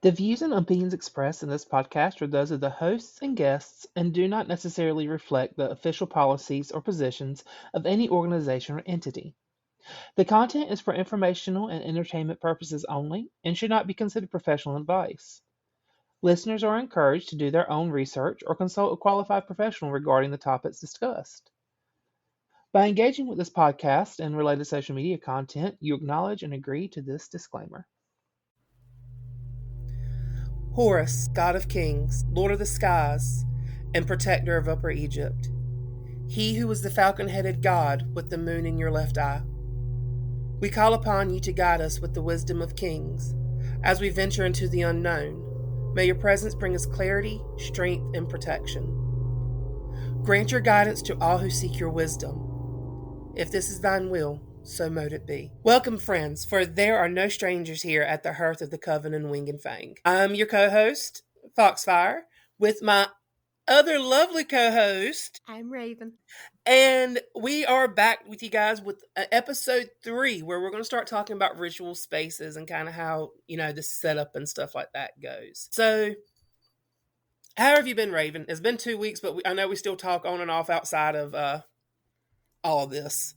The views and opinions expressed in this podcast are those of the hosts and guests and do not necessarily reflect the official policies or positions of any organization or entity. The content is for informational and entertainment purposes only and should not be considered professional advice. Listeners are encouraged to do their own research or consult a qualified professional regarding the topics discussed. By engaging with this podcast and related social media content, you acknowledge and agree to this disclaimer. Horus, god of kings, lord of the skies, and protector of Upper Egypt. He who was the falcon-headed god with the moon in your left eye. We call upon you to guide us with the wisdom of kings. As we venture into the unknown, may your presence bring us clarity, strength, and protection. Grant your guidance to all who seek your wisdom. If this is thine will, so mote it be. Welcome, friends, for there are no strangers here at the hearth of the Coven and Wing and Fang. I'm your co-host, Foxfire, with my other lovely co-host. I'm Raven. And we are back with you guys with episode 3, where we're going to start talking about ritual spaces and kind of how, the setup and stuff like that goes. So, how have you been, Raven? It's been 2 weeks, but I know we still talk on and off outside of all of this.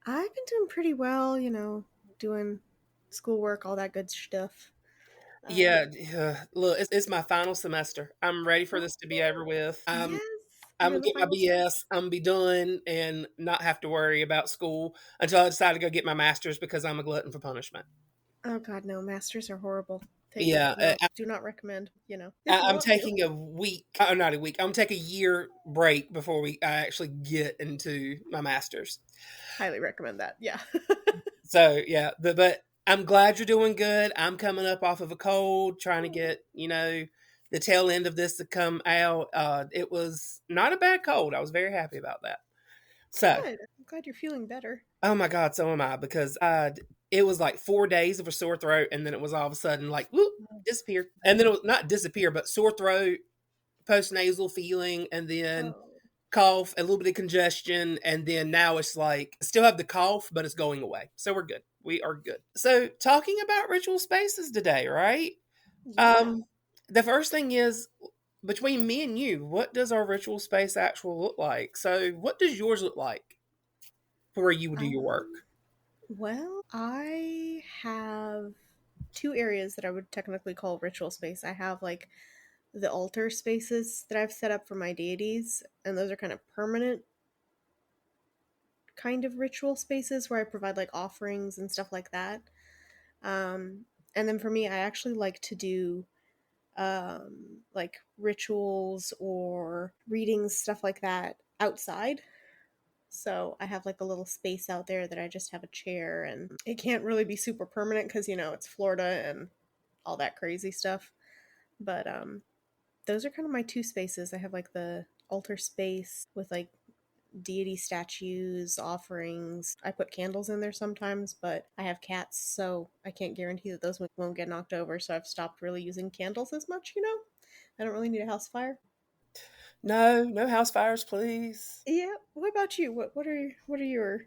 I've been doing pretty well, doing schoolwork, all that good stuff. Look, it's my final semester. I'm ready for this to be over with. Yes, I'm going to get my BS. I'm going to be done and not have to worry about school until I decide to go get my master's because I'm a glutton for punishment. Oh, God, no. Masters are horrible. Do not recommend, I'm taking a week. Oh, not a week. I'm going to take a year break before I actually get into my master's. Highly recommend that, yeah. So, yeah, but I'm glad you're doing good. I'm coming up off of a cold, trying to get, the tail end of this to come out. It was not a bad cold. I was very happy about that. So, good. I'm glad you're feeling better. Oh my God, so am I, because it was like 4 days of a sore throat, and then it was all of a sudden like, whoop, disappeared. And then it was not disappear, but sore throat, post-nasal feeling, and then cough, a little bit of congestion, and then now it's like, still have the cough, but it's going away. So we're good. We are good. So talking about ritual spaces today, right? Yeah. The first thing is, between me and you, what does our ritual space actually look like? So what does yours look like for where you would do your work? Well, I have 2 areas that I would technically call ritual space. I have like the altar spaces that I've set up for my deities, and those are kind of permanent kind of ritual spaces where I provide like offerings and stuff like that. And then for me, I actually like to do like rituals or readings, stuff like that outside. So I have like a little space out there that I just have a chair, and it can't really be super permanent because, it's Florida and all that crazy stuff. But those are kind of my 2 spaces. I have like the altar space with like deity statues, offerings. I put candles in there sometimes, but I have cats, so I can't guarantee that those won't get knocked over, so I've stopped really using candles as much, I don't really need a house fire. No house fires, please. Yeah. What about you? What are your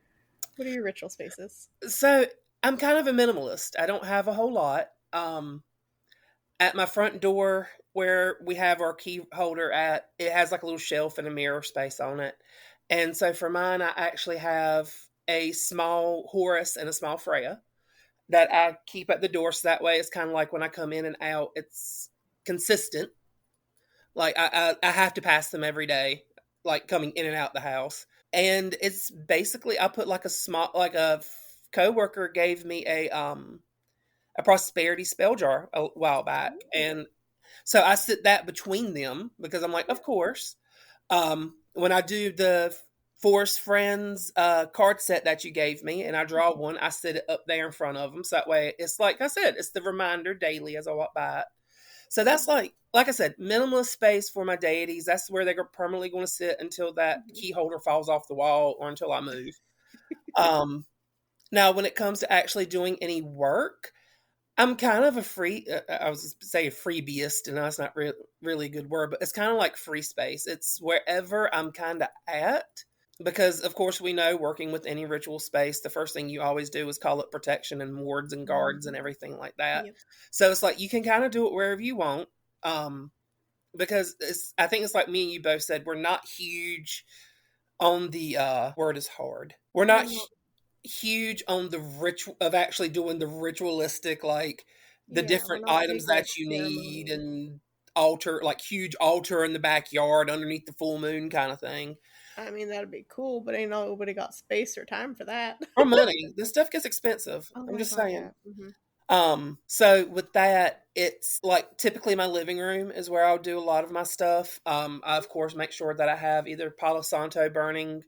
ritual spaces? So I'm kind of a minimalist. I don't have a whole lot. At my front door where we have our key holder at, it has like a little shelf and a mirror space on it. And so for mine, I actually have a small Horus and a small Freya that I keep at the door. So that way it's kind of like when I come in and out, it's consistent. Like I have to pass them every day, like coming in and out the house. And it's basically, I put like a coworker gave me a prosperity spell jar a while back. And so I sit that between them because I'm like, of course, when I do the Forest Friends card set that you gave me and I draw one, I sit it up there in front of them. So that way it's like I said, it's the reminder daily as I walk by it. So that's like I said, minimalist space for my deities. That's where they're permanently going to sit until that key holder falls off the wall or until I move. Now, when it comes to actually doing any work, I'm kind of I was going to say a freebiest, and that's not really a good word, but it's kind of like free space. It's wherever I'm kind of at. Because, of course, we know working with any ritual space, the first thing you always do is call it protection and wards and guards and Mhm. everything like that. Yep. So it's like you can kind of do it wherever you want. Because I think it's like me and you both said, we're not huge on the word is hard. We're We're not not. huge on the ritual of actually doing the ritualistic, like the Yeah, we're different not big items like that you need ceremony. and altar, like huge altar in the backyard underneath the full moon kind of thing. I mean, that'd be cool, but ain't nobody got space or time for that. Or money. This stuff gets expensive. Oh I'm my just god, saying. yeah. Hmm. So with that, it's like typically my living room is where I'll do a lot of my stuff. I of course make sure that I have either Palo Santo burning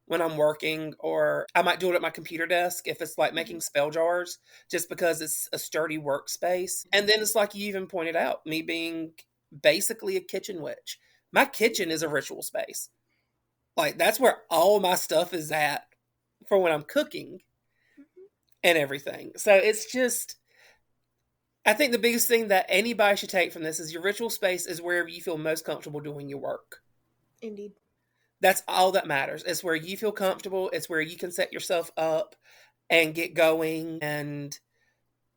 when I'm working, or I might do it at my computer desk if it's like Hmm. making spell jars, just because it's a sturdy workspace. And then it's like you even pointed out, me being basically a kitchen witch. My kitchen is a ritual space. Like that's where all my stuff is at for when I'm cooking Hmm. and everything. So it's just, I think the biggest thing that anybody should take from this is your ritual space is wherever you feel most comfortable doing your work. Indeed. That's all that matters. It's where you feel comfortable. It's where you can set yourself up and get going. And,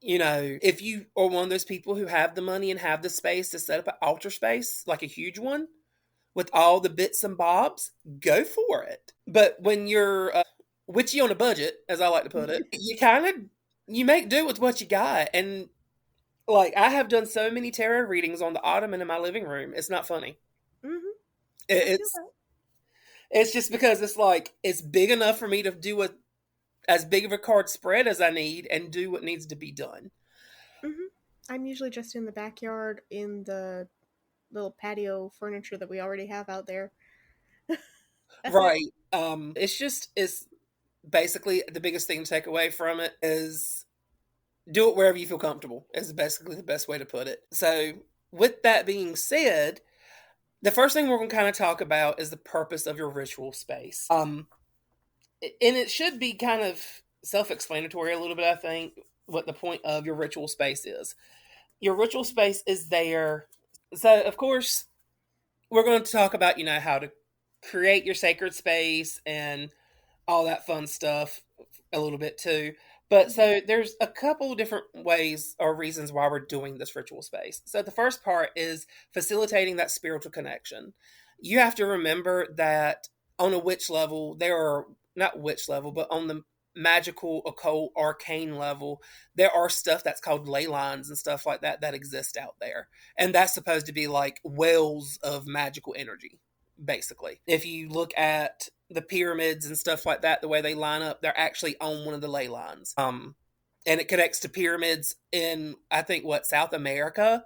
if you are one of those people who have the money and have the space to set up an altar space, like a huge one, with all the bits and bobs, go for it. But when you're witchy on a budget, as I like to put it, you make do with what you got. And like I have done so many tarot readings on the ottoman in my living room. It's not funny. Hmm. I feel It's that. it's just because it's like it's big enough for me to do as big of a card spread as I need and do what needs to be done. Hmm. I'm usually just in the backyard in the little patio furniture that we already have out there. That's it. Right. It's basically the biggest thing to take away from it is do it wherever you feel comfortable is basically the best way to put it. So with that being said, the first thing we're going to kind of talk about is the purpose of your ritual space. And it should be kind of self-explanatory a little bit, I think, what the point of your ritual space is. Your ritual space is there. So, of course, we're going to talk about, how to create your sacred space and all that fun stuff a little bit too. But Hmm. so there's a couple different ways or reasons why we're doing this ritual space. So the first part is facilitating that spiritual connection. You have to remember that on a witch level, there are not witch level, but on the magical, occult, arcane level, there are stuff that's called ley lines and stuff like that that exist out there. And that's supposed to be like wells of magical energy, basically. If you look at the pyramids and stuff like that, the way they line up, they're actually on one of the ley lines. And it connects to pyramids in I think what South America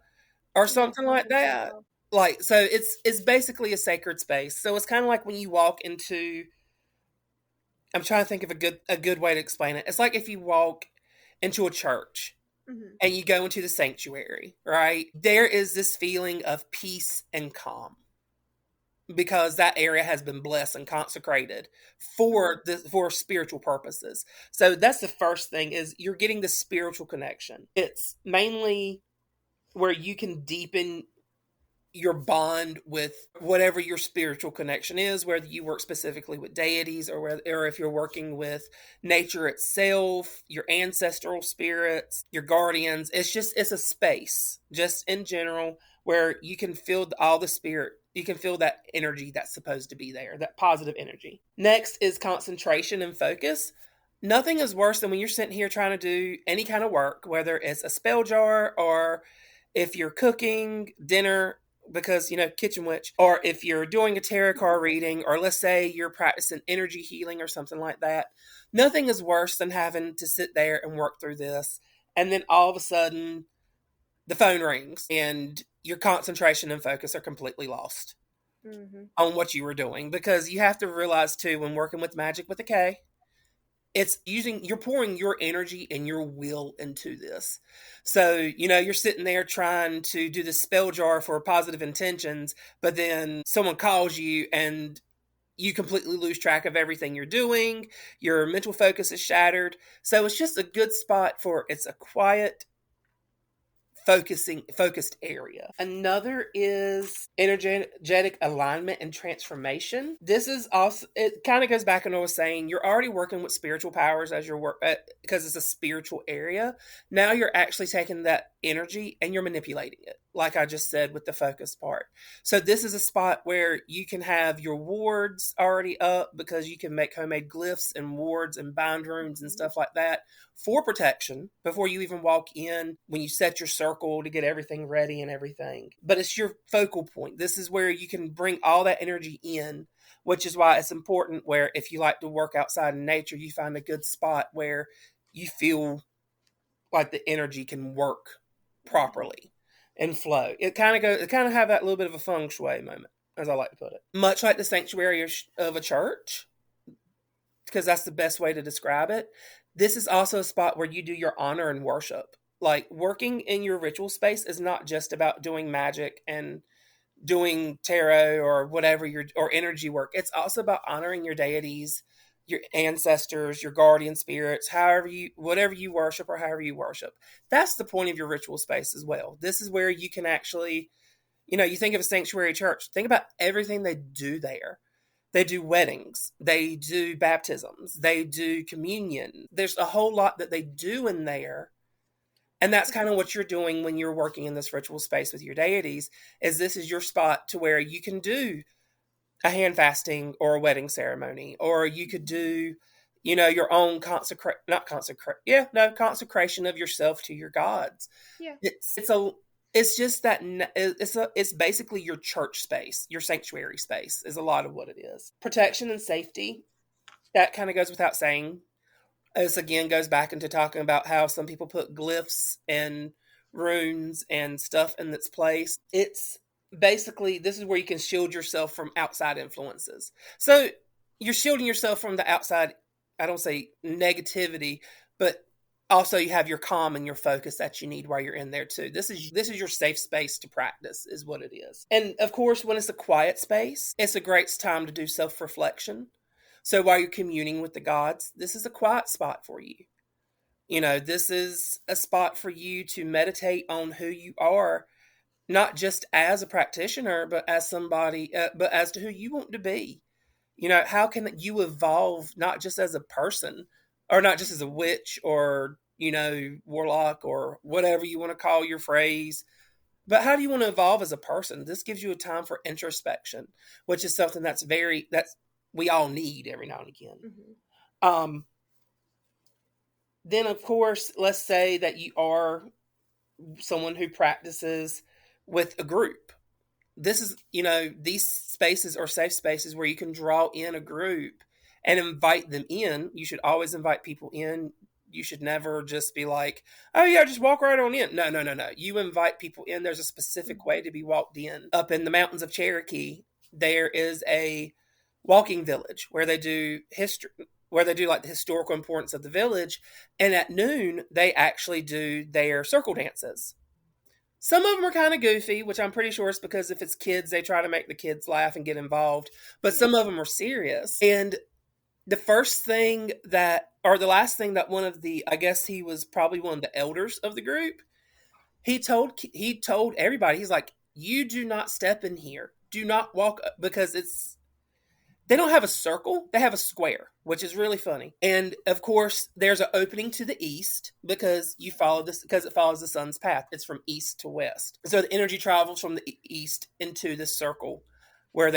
or Yeah, something like something so that. wild. Like so, it's basically a sacred space. So it's kind of like when you walk into. I'm trying to think of a good way to explain it. It's like if you walk into a church Hmm. and you go into the sanctuary, right? There is this feeling of peace and calm because that area has been blessed and consecrated Hmm. for spiritual purposes. So that's the first thing is you're getting the spiritual connection. It's mainly where you can deepen your bond with whatever your spiritual connection is, whether you work specifically with deities or if you're working with nature itself, your ancestral spirits, your guardians. It's a space just in general where you can feel all the spirit. You can feel that energy that's supposed to be there, that positive energy. Next is concentration and focus. Nothing is worse than when you're sitting here trying to do any kind of work, whether it's a spell jar or if you're cooking dinner because kitchen witch, or if you're doing a tarot card reading, or let's say you're practicing energy healing or something like that. Nothing is worse than having to sit there and work through this and then all of a sudden the phone rings and your concentration and focus are completely lost Hmm. on what you were doing, because you have to realize too, when working with magic with a K, you're pouring your energy and your will into this. So you're sitting there trying to do the spell jar for positive intentions, but then someone calls you and you completely lose track of everything you're doing. Your mental focus is shattered. So it's just a good spot for it's a quiet focused area. Another is energetic alignment and transformation. This is also, it kind of goes back and I was saying, you're already working with spiritual powers as your work, because it's a spiritual area. Now you're actually taking that energy and you're manipulating it, like I just said with the focus part. So this is a spot where you can have your wards already up, because you can make homemade glyphs and wards and bind runes and stuff like that for protection before you even walk in, when you set your circle to get everything ready and everything. But it's your focal point. This is where you can bring all that energy in, which is why it's important where if you like to work outside in nature, you find a good spot where you feel like the energy can work properly and flow. It kind of have that little bit of a feng shui moment, as I like to put it. Much like the sanctuary of a church, because that's the best way to describe it. This is also a spot where you do your honor and worship. Like, working in your ritual space is not just about doing magic and doing tarot or whatever or energy work. It's also about honoring your deities, your ancestors, your guardian spirits, whatever you worship or however you worship. That's the point of your ritual space as well. This is where you can actually, you think of a sanctuary church, think about everything they do there. They do weddings, they do baptisms, they do communion. There's a whole lot that they do in there. And that's kind of what you're doing when you're working in this ritual space with your deities, is this is your spot to where you can do a hand fasting or a wedding ceremony, or you could do, your own consecration of yourself to your gods. Yeah. It's just that it's basically your church space, your sanctuary space is a lot of what it is. Protection and safety, that kind of goes without saying. This again goes back into talking about how some people put glyphs and runes and stuff in its place. It's basically, this is where you can shield yourself from outside influences. So you're shielding yourself from the outside, I don't say negativity, but also you have your calm and your focus that you need while you're in there too. This is your safe space to practice, is what it is. And of course, when it's a quiet space, it's a great time to do self-reflection. So while you're communing with the gods, this is a quiet spot for you. This is a spot for you to meditate on who you are, not just as a practitioner, but as somebody, but as to who you want to be. How can you evolve, not just as a person, or not just as a witch or, warlock or whatever you want to call your phrase, but how do you want to evolve as a person? This gives you a time for introspection, which is something that's we all need every now and again. Mm-hmm. Then, of course, let's say that you are someone who practices with a group. This is, these spaces are safe spaces where you can draw in a group and invite them in. You should always invite people in. You should never just be like, oh yeah, just walk right on in. No. You invite people in. There's a specific way to be walked in. Up in the mountains of Cherokee, there is a walking village where they do like the historical importance of the village. And at noon, they actually do their circle dances. Some of them are kind of goofy, which I'm pretty sure is because if it's kids, they try to make the kids laugh and get involved. But some of them are serious. And the last thing that one of the, I guess he was probably one of the elders of the group, he told everybody, he's like, you do not step in here. Do not walk, because they don't have a circle, they have a square, which is really funny. And of course, there's an opening to the east because it follows the sun's path. It's from east to west. So the energy travels from the east into this circle where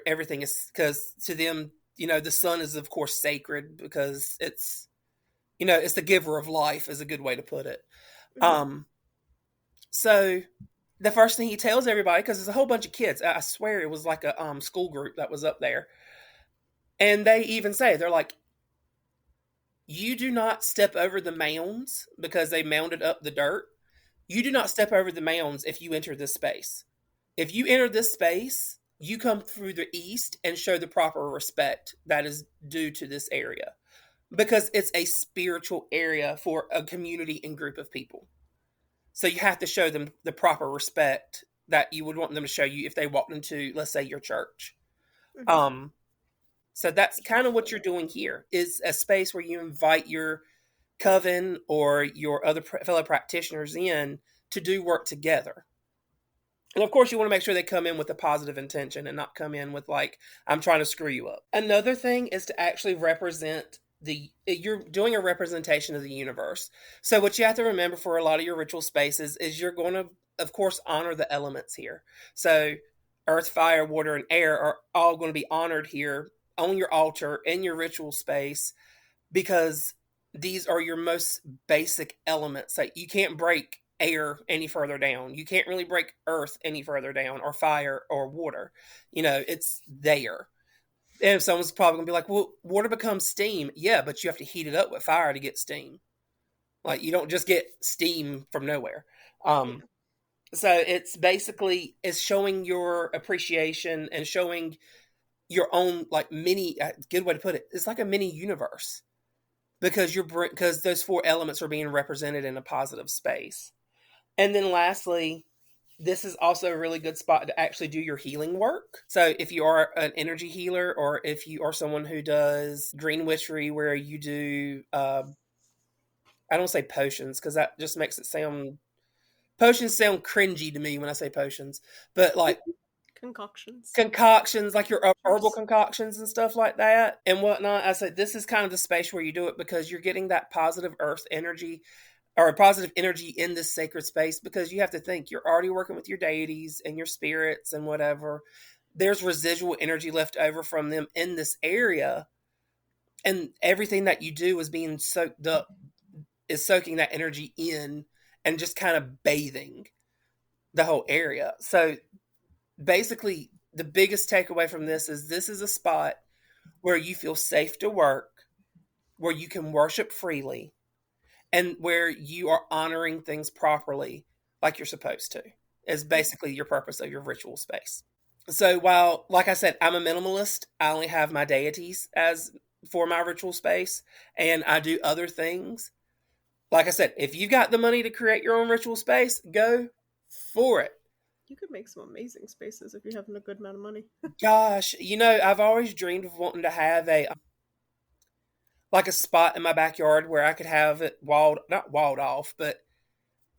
everything is, because to them, the sun is of course sacred because it's the giver of life, is a good way to put it. Mm-hmm. So the first thing he tells everybody, because there's a whole bunch of kids, I swear it was like a school group that was up there. And they even say, they're like, you do not step over the mounds, because they mounded up the dirt. You do not step over the mounds if you enter this space. If you enter this space, you come through the east and show the proper respect that is due to this area, because it's a spiritual area for a community and group of people. So you have to show them the proper respect that you would want them to show you if they walked into, let's say, your church. Mm-hmm. So that's kind of what you're doing here, is a space where you invite your coven or your other fellow practitioners in to do work together. And of course, you want to make sure they come in with a positive intention and not come in with, like, I'm trying to screw you up. Another thing is to actually represent you're doing a representation of the universe. So what you have to remember for a lot of your ritual spaces is you're going to, of course, honor the elements here. So earth, fire, water, and air are all going to be honored here on your altar in your ritual space, because these are your most basic elements. Like, you can't break air any further down. You can't really break earth any further down, or fire or water. It's there. And someone's probably gonna be like, well, water becomes steam. Yeah, but you have to heat it up with fire to get steam. Like, you don't just get steam from nowhere. So it's basically, it's showing your appreciation and showing your own, like, mini, good way to put it, it's like a mini universe, because those 4 elements are being represented in a positive space. And then lastly, this is also a really good spot to actually do your healing work. So if you are an energy healer, or if you are someone who does green witchery, where you do, I don't say potions, because that just makes it sound, potions sound cringy to me when I say potions, but like concoctions, like your herbal concoctions and stuff like that and whatnot. I said, this is kind of the space where you do it, because you're getting that positive earth energy, or a positive energy in this sacred space, because you have to think, you're already working with your deities and your spirits and whatever. There's residual energy left over from them in this area, and everything that you do is being soaked up, is soaking that energy in and just kind of bathing the whole area. So basically, the biggest takeaway from this is a spot where you feel safe to work, where you can worship freely, and where you are honoring things properly like you're supposed to, is basically your purpose of your ritual space. So while, like I said, I'm a minimalist, I only have my deities as for my ritual space, and I do other things. Like I said, if you've got the money to create your own ritual space, go for it. You could make some amazing spaces if you're having a good amount of money. Gosh, I've always dreamed of wanting to have a spot in my backyard where I could have it not walled off, but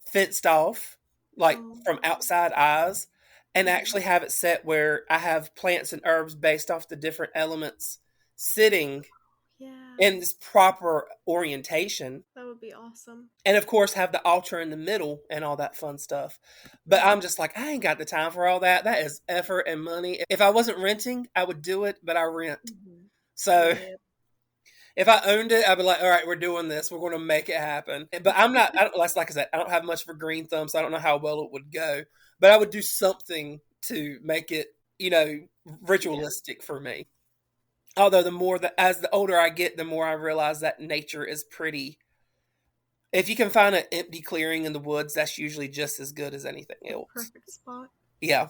fenced off, like from outside eyes, and actually have it set where I have plants and herbs based off the different elements sitting in this proper orientation. That would be awesome. And of course, have the altar in the middle and all that fun stuff. But I'm just like, I ain't got the time for all that. That is effort and money. If I wasn't renting, I would do it, but I rent. So if I owned it, I'd be like, all right, we're doing this. We're going to make it happen. But like I said, I don't have much of a green thumb, so I don't know how well it would go. But I would do something to make it, ritualistic for me. Although as the older I get, the more I realize that nature is pretty. If you can find an empty clearing in the woods, that's usually just as good as anything else. Perfect spot. Yeah.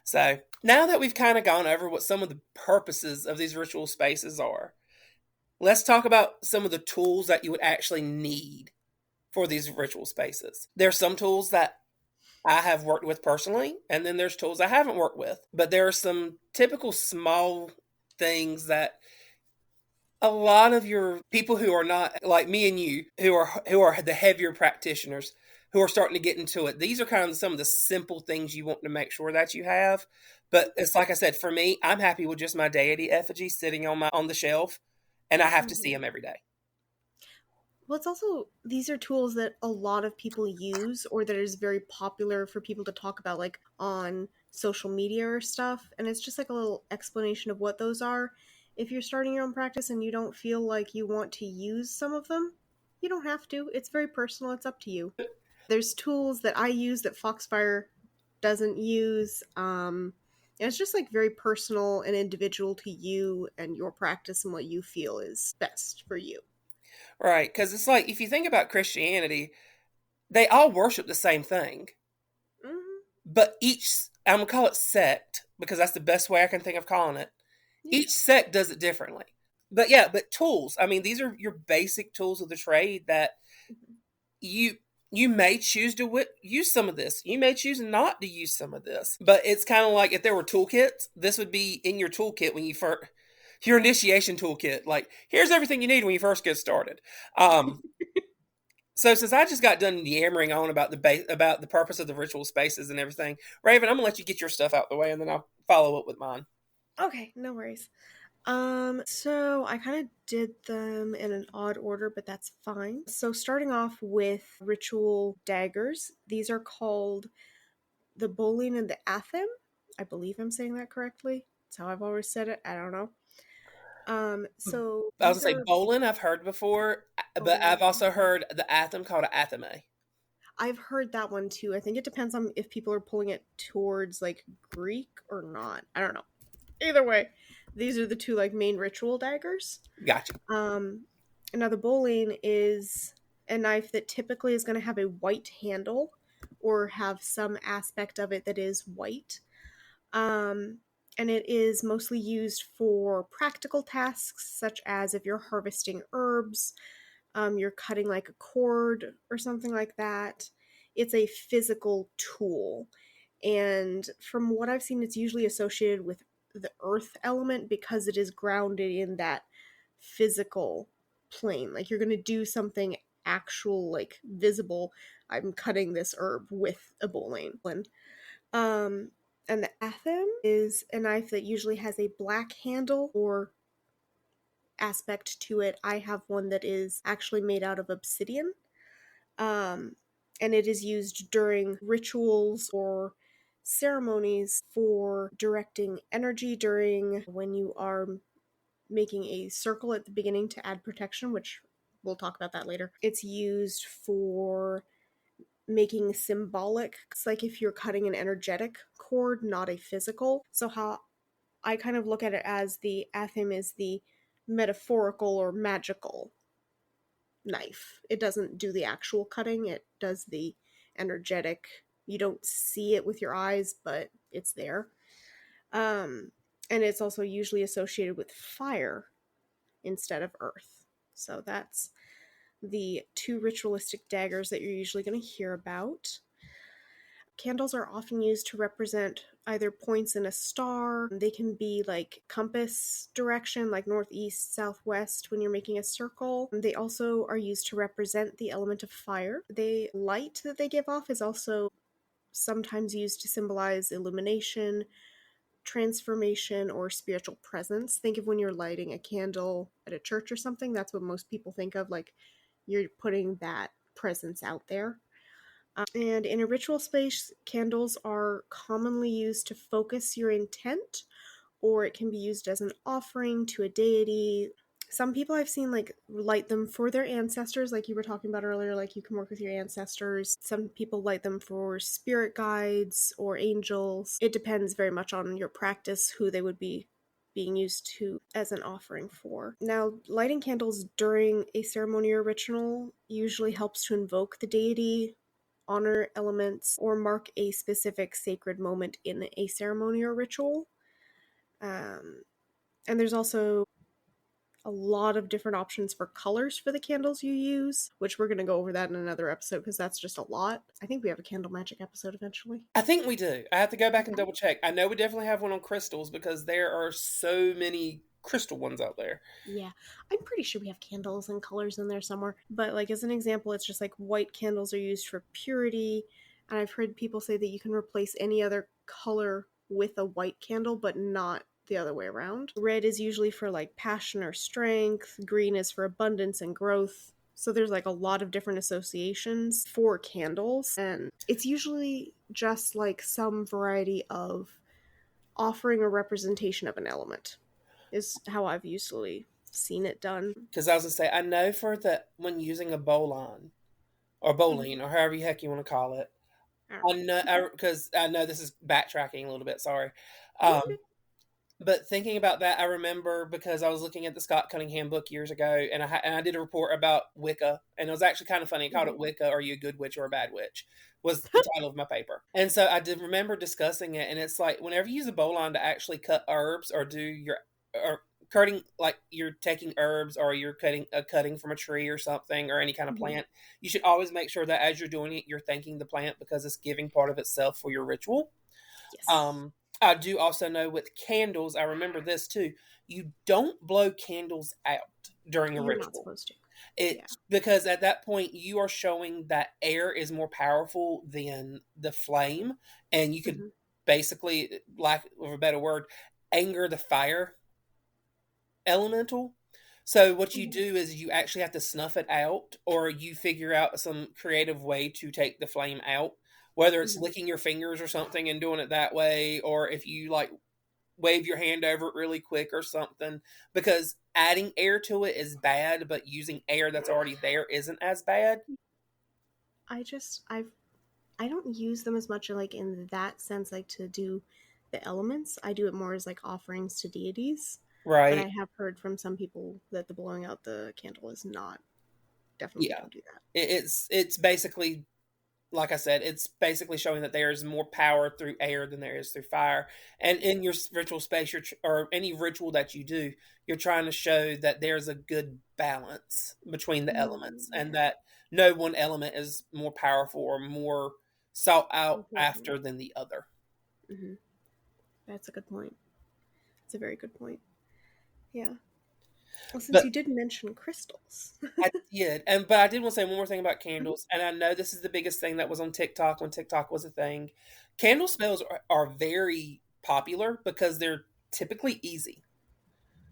So now that we've kind of gone over what some of the purposes of these ritual spaces are, let's talk about some of the tools that you would actually need for these ritual spaces. There's some tools that I have worked with personally, and then there's tools I haven't worked with. But there are some typical small things that a lot of your people who are not like me and you, who are the heavier practitioners, who are starting to get into it, these are kind of some of the simple things you want to make sure that you have. But it's like I said, for me, I'm happy with just my deity effigy sitting on the shelf, and I have to see them every day. Well, it's also, these are tools that a lot of people use, or that is very popular for people to talk about, like on social media or stuff. And it's just like a little explanation of what those are. If you're starting your own practice and you don't feel like you want to use some of them, you don't have to. It's very personal. It's up to you. There's tools that I use that Foxfire doesn't use. And it's just like very personal and individual to you and your practice and what you feel is best for you. Right, because it's like, if you think about Christianity, they all worship the same thing. Mm-hmm. But I'm going to call it sect, because that's the best way I can think of calling it. Yeah. Each sect does it differently. But tools. I mean, these are your basic tools of the trade that you may choose to use some of this. You may choose not to use some of this. But it's kind of like, if there were toolkits, this would be in your toolkit when you first... Your initiation toolkit, like, here's everything you need when you first get started. So since I just got done yammering on about about the purpose of the ritual spaces and everything, Raven, I'm gonna let you get your stuff out the way, and then I'll follow up with mine. Okay, no worries. So I kind of did them in an odd order, but that's fine. So starting off with ritual daggers, these are called the bowling and the atham. I believe I'm saying that correctly. That's how I've always said it. I don't know. So I was these gonna say are bowling. I've heard before, but I've bowling. also heard the atham called an athame. I've heard that one too. I think it depends on if people are pulling it towards like Greek or not. I don't know. Either way, these are the two like main ritual daggers. Gotcha. Um, Now the bowling is a knife that typically is going to have a white handle or have some aspect of it that is white. Um, and it is mostly used for practical tasks, such as if you're harvesting herbs, you're cutting like a cord or something like that. It's a physical tool. And from what I've seen, it's usually associated with the earth element because it is grounded in that physical plane. Like you're going to do something actual, like visible. I'm cutting this herb with a bowling. Um, and the atham is a knife that usually has a black handle or aspect to it. I have one that is actually made out of obsidian. Um, and it is used during rituals or ceremonies for directing energy during when you are making a circle at the beginning to add protection, which we'll talk about that later. It's used for making symbolic. It's like if you're cutting an energetic cord, not a physical. So how I kind of look at it as the atham is the metaphorical or magical knife. It doesn't do the actual cutting, it does the energetic. You don't see it with your eyes, but it's there. Um, and it's also usually associated with fire instead of earth. So that's the two ritualistic daggers that you're usually going to hear about. Candles are often used to represent either points in a star. They can be like compass direction, like northeast, southwest when you're making a circle. They also are used to represent the element of fire. The light that they give off is also sometimes used to symbolize illumination, transformation, or spiritual presence. Think of when you're lighting a candle at a church or something. That's what most people think of, like you're putting that presence out there. And in a ritual space, candles are commonly used to focus your intent, or it can be used as an offering to a deity. Some people I've seen like light them for their ancestors, like you were talking about earlier, like you can work with your ancestors. Some people light them for spirit guides or angels. It depends very much on your practice, who they would be being used to as an offering for. Now, lighting candles during a ceremony or ritual usually helps to invoke the deity, honor elements, or mark a specific sacred moment in a ceremony or ritual. And there's also a lot of different options for colors for the candles you use, which we're going to go over that in another episode because that's just a lot. I think we have a candle magic episode eventually. I think we do. I have to go back and double check. I know we definitely have one on crystals because there are so many crystal ones out there. Yeah, I'm pretty sure we have candles and colors in there somewhere. But like as an example, it's just like white candles are used for purity, and I've heard people say that you can replace any other color with a white candle, but not the other way around. Red is usually for like passion or strength, green is for abundance and growth. So there's like a lot of different associations for candles, and it's usually just like some variety of offering a representation of an element is how I've usually seen it done. Because I was gonna say, I know for the when using a bowline or bowling or however the heck you want to call it, I know because I know this is backtracking a little bit. Sorry, Okay. but thinking about that, I remember because I was looking at the Scott Cunningham book years ago, and I did a report about Wicca, and it was actually kind of funny. I called it Wicca: Are you a good witch or a bad witch? Was the title of my paper, and so I did remember discussing it. And it's like whenever you use a bowline to actually cut herbs or do your or cutting, like you're taking herbs or you're cutting from a tree or something or any kind of plant, you should always make sure that as you're doing it, you're thanking the plant because it's giving part of itself for your ritual. Yes. I do also know with candles, I remember this too. You don't blow candles out during a You're not ritual. supposed to. It Yeah. because at that point you are showing that air is more powerful than the flame, and you could Hmm. basically, lack of a better word, anger the fire elemental. So what you Yeah. do is you actually have to snuff it out, or you figure out some creative way to take the flame out, whether it's Hmm. licking your fingers or something and doing it that way, or if you like wave your hand over it really quick or something. Because adding air to it is bad, but using air that's already there isn't as bad. I don't use them as much like in that sense, like to do the elements. I do it more as like offerings to deities. But I Right. have heard from some people that the blowing out the candle is not, definitely Yeah. don't do that. It's basically, like I said, it's basically showing that there's more power through air than there is through fire. And in your ritual space, or any ritual that you do, you're trying to show that there's a good balance between the elements, and Yeah. that no one element is more powerful or more sought out Important. after than the other. Hmm. That's a good point. It's a very good point. Yeah. Well, since But you did mention crystals. I did, but I did want to say one more thing about Mhm. candles, and I know this is the biggest thing that was on TikTok when TikTok was a thing. Candle smells are very popular because they're typically easy.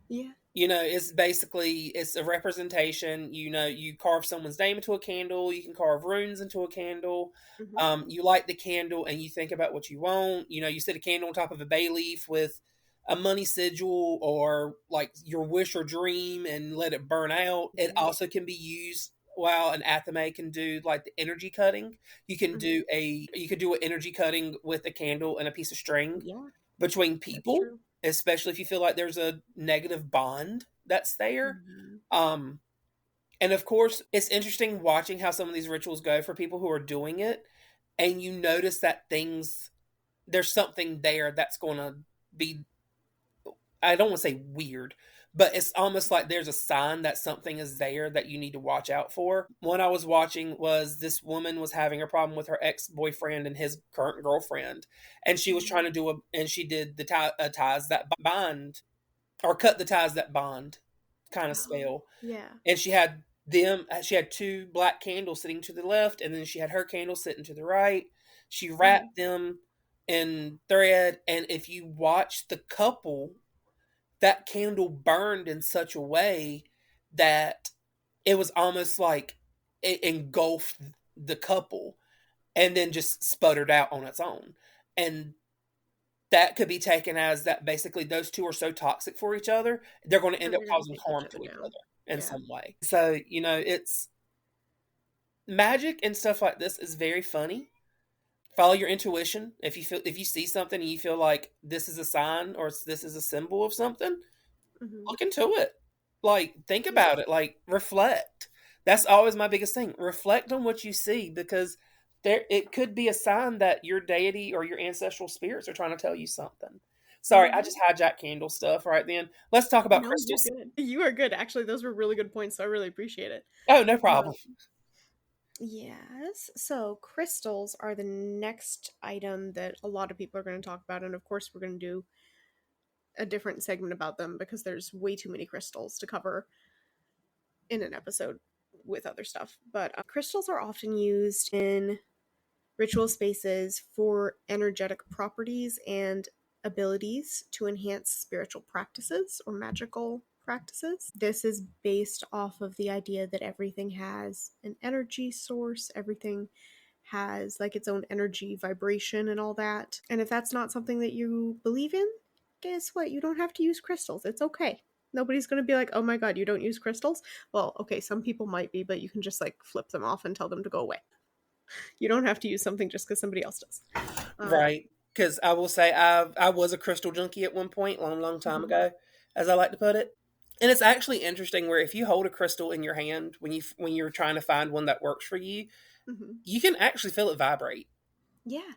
Yeah. It's basically, it's a representation. You carve someone's name into a candle. You can carve runes into a candle. Hmm. You light the candle and you think about what you want. You set a candle on top of a bay leaf with a money sigil or like your wish or dream and let it burn out. It Yeah. also can be used while an athame can do like the energy cutting. Hmm. You could do an energy cutting with a candle and a piece of string Yeah. between That's people, true. especially if you feel like there's a negative bond that's there. Hmm. Um, and of course, it's interesting watching how some of these rituals go for people who are doing it, and you notice that there's something there that's going to be, I don't want to say weird, but it's almost like there's a sign that something is there that you need to watch out for. One I was watching was this woman was having a problem with her ex boyfriend and his current girlfriend, and she was trying to and she did the ties that bind, or cut the ties that bond kind of Oh, spell. yeah. And she had two black candles sitting to the left, and then she had her candle sitting to the right. She Hmm. wrapped them in thread, and if you watch the couple, that candle burned in such a way that it was almost like it engulfed the couple and then just sputtered out on its own. And that could be taken as that basically those two are so toxic for each other, they're going to That end up they're gonna causing take each harm other to each down. other in Yeah. some way. So, it's magic and stuff like this is very funny. Follow your intuition. If you see something and you feel like this is a sign or this is a symbol of something, Hmm. look into it. Like, think Yeah. about it. Like, reflect. That's always my biggest thing. Reflect on what you see, because it could be a sign that your deity or your ancestral spirits are trying to tell you something. Sorry, I Hmm. just hijacked candle stuff right then. Let's talk about No, you're crystals. good. You are good. Actually, those were really good points. So I really appreciate it. Oh, no problem. Um, yes. So crystals are the next item that a lot of people are going to talk about, and of course, we're going to do a different segment about them because there's way too many crystals to cover in an episode with other stuff. But crystals are often used in ritual spaces for energetic properties and abilities to enhance spiritual practices or magical practices. This is based off of the idea that everything has an energy source, everything has like its own energy vibration and all that. And if that's not something that you believe in, guess what? You don't have to use crystals. It's okay. Nobody's going to be like, oh my God, you don't use crystals? Well, okay, some people might be, but you can just like flip them off and tell them to go away. You don't have to use something just because somebody else does. Um, Right. Because I will say I was a crystal junkie at one point, long, long time mhm, ago, as I like to put it. And it's actually interesting where if you hold a crystal in your hand when you're trying to find one that works for you, mhm. you can actually feel it vibrate. Yeah,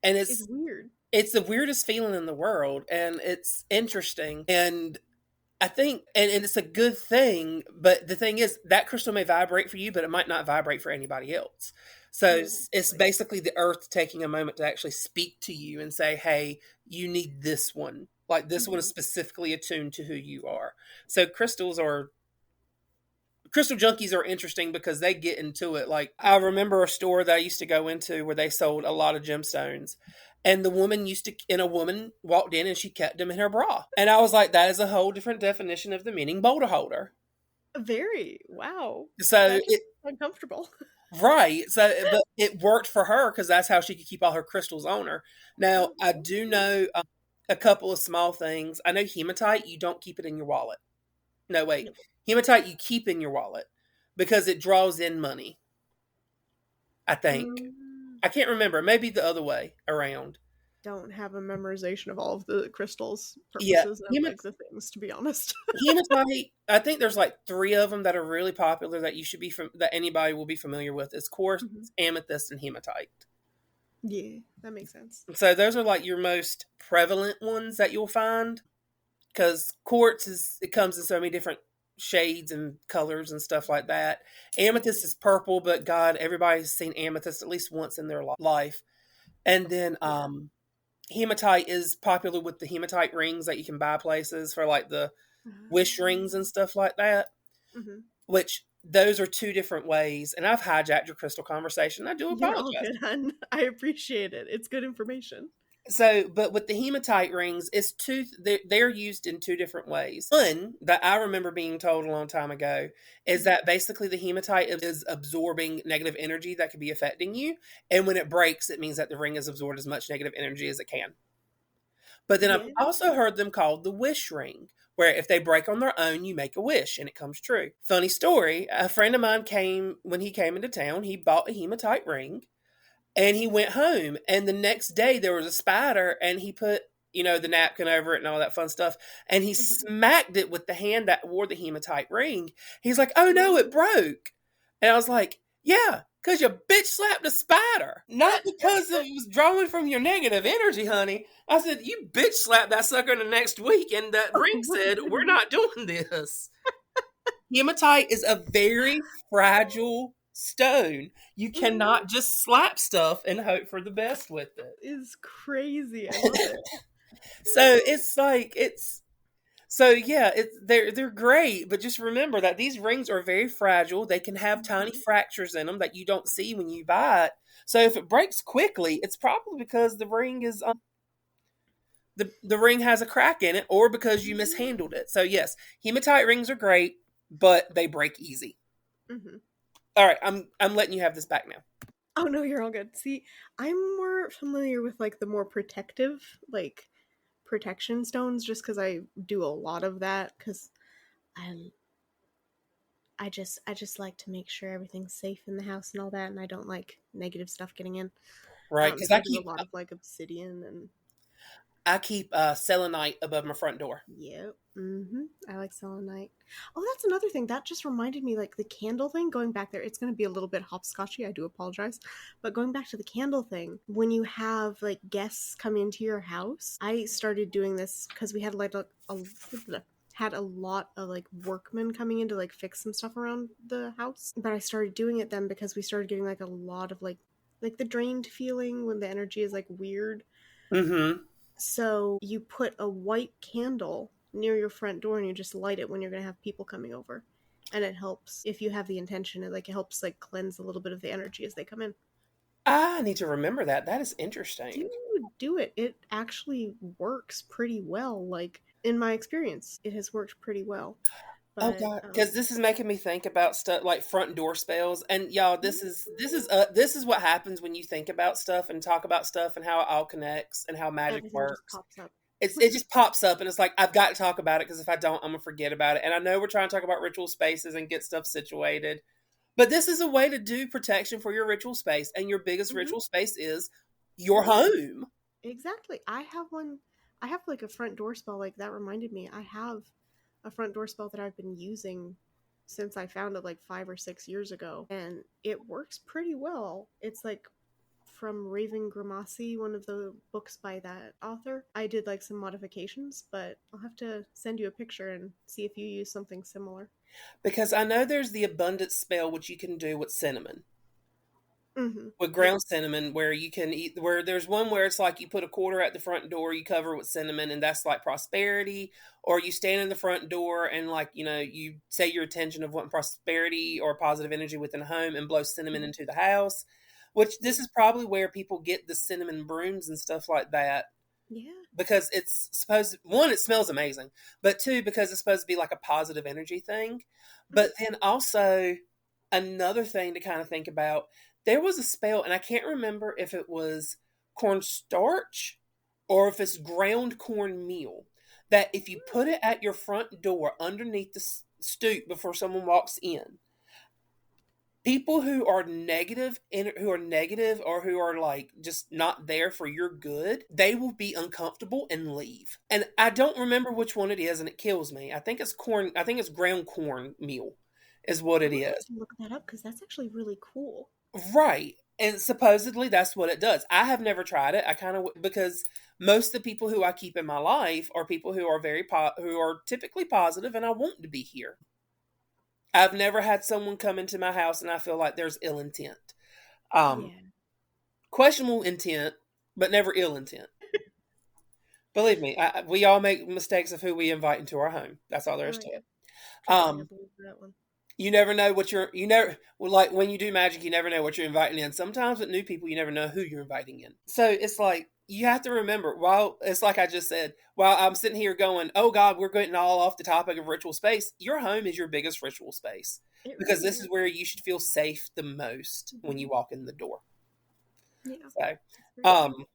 And it's weird. it's the weirdest feeling in the world, and it's interesting. And I think, and it's a good thing, but the thing is, that crystal may vibrate for you, but it might not vibrate for anybody else. So Yeah, it's exactly. basically the earth taking a moment to actually speak to you and say, hey, you need this one. Like, this one is Mhm. specifically attuned to who you are. So crystals are crystal junkies are interesting because they get into it. Like, I remember a store that I used to go into where they sold a lot of gemstones. And a woman walked in and she kept them in her bra. And I was like, that is a whole different definition of the meaning boulder holder. Very. Wow. So That's just uncomfortable. right. So, but it worked for her because that's how she could keep all her crystals on her. Now, I do know a couple of small things. I know hematite, you don't keep it in your wallet. No, wait. Nope. Hematite you keep in your wallet because it draws in money. I think. I can't remember. Maybe the other way around. Don't have a memorization of all of the crystals Yeah. purposes and like the things, to be honest. Hematite, I think there's like 3 of them that are really popular that you should be that anybody will be familiar with. It's quartz, amethyst, and hematite. Yeah, that makes sense. So those are like your most prevalent ones that you'll find. Because quartz it comes in so many different shades and colors and stuff like that. Amethyst is purple, but God, everybody's seen amethyst at least once in their life. And then hematite is popular with the hematite rings that you can buy places for like the wish rings and stuff like that. Which those are 2 different ways. And I've hijacked your crystal conversation. I do apologize. You're all good, hon. I appreciate it. It's good information. So, but with the hematite rings, it's they're used in 2 different ways. One that I remember being told a long time ago is that basically the hematite is absorbing negative energy that could be affecting you. And when it breaks, it means that the ring has absorbed as much negative energy as it can. But then I've also heard them called the wish ring, where if they break on their own, you make a wish and it comes true. Funny story, a friend of mine when he came into town, he bought a hematite ring. And he went home, and the next day there was a spider, and he put, the napkin over it and all that fun stuff, and he smacked it with the hand that wore the hematite ring. He's like, oh no, it broke. And I was like, yeah, because you bitch slapped a spider. Not because it was drawing from your negative energy, honey. I said, you bitch slapped that sucker in the next week, and that ring said, we're not doing this. Hematite is a very fragile stone. You cannot just slap stuff and hope for the best with it. It's crazy. I love it. So it's like they're great, but just remember that these rings are very fragile. They can have tiny fractures in them that you don't see when you buy it. So if it breaks quickly, it's probably because the ring is the ring has a crack in it, or because you mishandled it. So yes, hematite rings are great, but they break easy. All right, I'm letting you have this back now. Oh no, you're all good. See, I'm more familiar with like the more protective, like protection stones, just because I do a lot of that. Because I just like to make sure everything's safe in the house and all that, and I don't like negative stuff getting in. Right, because I do a lot of like obsidian and. I keep selenite above my front door. Yep. I like selenite. Oh, that's another thing. That just reminded me, like, the candle thing, going back there, it's going to be a little bit hopscotchy. I do apologize. But going back to the candle thing, when you have, like, guests come into your house, I started doing this because we had, like, had a lot of, like, workmen coming in to, like, fix some stuff around the house. But I started doing it then because we started getting, like, a lot of, like the drained feeling when the energy is, like, weird. So you put a white candle near your front door and you just light it when you're going to have people coming over. And it helps, if you have the intention, it helps like cleanse a little bit of the energy as they come in. I need to remember that. That is interesting. Do it. It actually works pretty well. Like, in my experience, it has worked pretty well. But, God, because this is making me think about stuff like front door spells, and y'all, this is what happens when you think about stuff and talk about stuff and how it all connects and how magic works. Just pops up. It just pops up, and it's like I've got to talk about it because if I don't, I'm gonna forget about it. And I know we're trying to talk about ritual spaces and get stuff situated, but this is a way to do protection for your ritual space, and your biggest ritual space is your home. Exactly. I have one. I have like a front door spell. Like, that reminded me. I have a front door spell that I've been using since I found it like 5 or 6 years ago, and it works pretty well. It's like from Raven Grimassi, one of the books by that author. I did like some modifications, but I'll have to send you a picture and see if you use something similar. Because I know there's the abundance spell, which you can do with cinnamon. with Yep. ground cinnamon, where you can eat, where there's one where it's like you put a quarter at the front door, you cover it with cinnamon, and that's like prosperity. Or you stand in the front door and, like, you say your intention of wanting prosperity or positive energy within a home and blow cinnamon Mhm. into the house, which this Yep. is probably where people get the cinnamon brooms and stuff like that, Yeah. because it's supposed, one, it smells amazing, but two, because it's supposed to be like a positive energy thing. Mhm. But then also, another thing to kind of think about, there was a spell, and I can't remember if it was cornstarch or if it's ground cornmeal, that if you put it at your front door underneath the stoop before someone walks in, people who are negative or who are like just not there for your good, they will be uncomfortable and leave. And I don't remember which one it is, and it kills me. I think it's ground corn meal is what I it would have is. to look that up because that's actually really cool. Right. And supposedly that's what it does. I have never tried it. I kind of, because most of the people who I keep in my life are people who are who are typically positive, and I want to be here. I've never had someone come into my house and I feel like there's ill intent. Um, Yeah. Questionable intent, but never ill intent. Believe me, we all make mistakes of who we invite into our home. That's all there is Oh to yeah. it. Trust me, I Um, believe that one. you never know what you never, well, like when you do magic, you never know what you're inviting in. Sometimes with new people, you never know who you're inviting in. So it's like you have to remember, while it's like I just said, while I'm sitting here going, "Oh God, we're getting all off the topic of ritual space." Your home is your biggest ritual space, It because really this is is. where you should feel safe the most when you Hmm. walk in the door. Yeah, So, it's very true.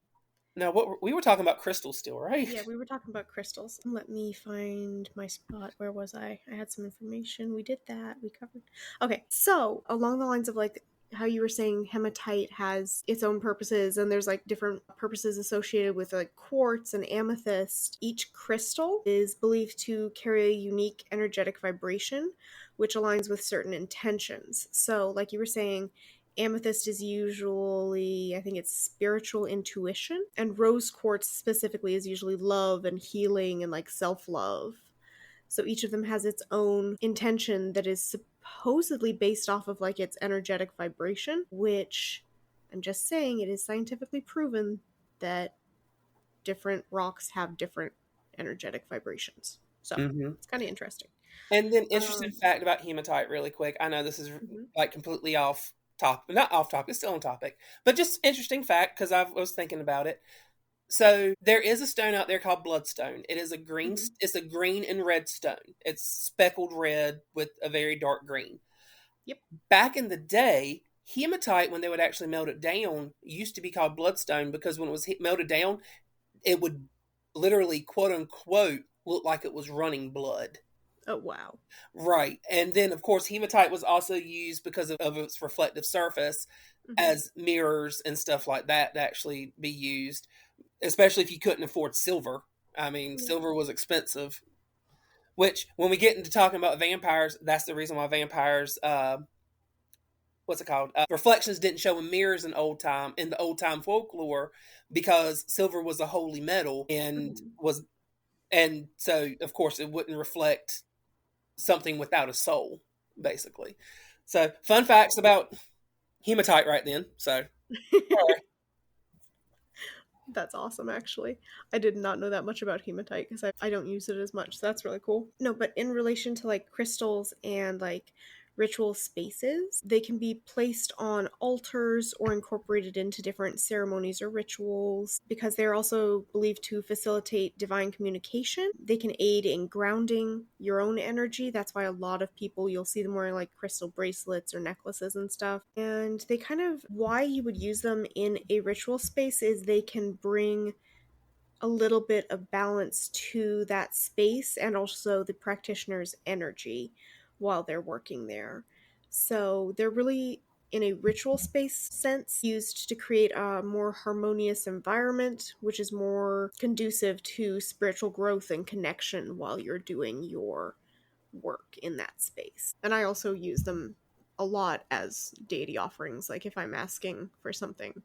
now what we were talking about crystals still, right? Yeah, we were talking about crystals. Let me find my spot. Where was I? I had some information. We did that. We covered. Okay, so along the lines of like how you were saying hematite has its own purposes and there's like different purposes associated with like quartz and amethyst. Each crystal is believed to carry a unique energetic vibration which aligns with certain intentions. So, like you were saying, amethyst is usually, I think it's spiritual intuition, and rose quartz specifically is usually love and healing and like self love. So each of them has its own intention that is supposedly based off of like its energetic vibration, which I'm just saying it is scientifically proven that different rocks have different energetic vibrations. So Hmm. it's kind of interesting. And then, interesting Um, fact about hematite, really quick. I know this is mhm. like completely off topic, not off topic, it's still on topic, but just interesting fact because I was thinking about it. So there is a stone out there called bloodstone. It is a green. Mhm. It's a green and red stone. It's speckled red with a very dark green. Yep. Back in the day, hematite, when they would actually melt it down, used to be called bloodstone because when it was melted down, it would literally, quote unquote, look like it was running blood. Oh wow. Right. And then, of course, hematite was also used because of its reflective surface Mhm. as mirrors and stuff like that to actually be used, especially if you couldn't afford silver. I mean, Yeah. silver was expensive, which, when we get into talking about vampires, that's the reason why vampires, what's it called? Reflections didn't show in mirrors in the old time folklore, because silver was a holy metal Mhm. and so, of course, it wouldn't reflect something without a soul, basically. So, fun facts about hematite right then. So, sorry. That's awesome, actually. I did not know that much about hematite because I don't use it as much. So that's really cool. No, but in relation to like crystals and like ritual spaces, they can be placed on altars or incorporated into different ceremonies or rituals because they're also believed to facilitate divine communication. They can aid in grounding your own energy. That's why a lot of people, you'll see them wearing like crystal bracelets or necklaces and stuff. And they kind of, why you would use them in a ritual space is they can bring a little bit of balance to that space and also the practitioner's energy while they're working there. So they're really, in a ritual space sense, used to create a more harmonious environment, which is more conducive to spiritual growth and connection while you're doing your work in that space. And I also use them a lot as deity offerings, like if I'm asking for something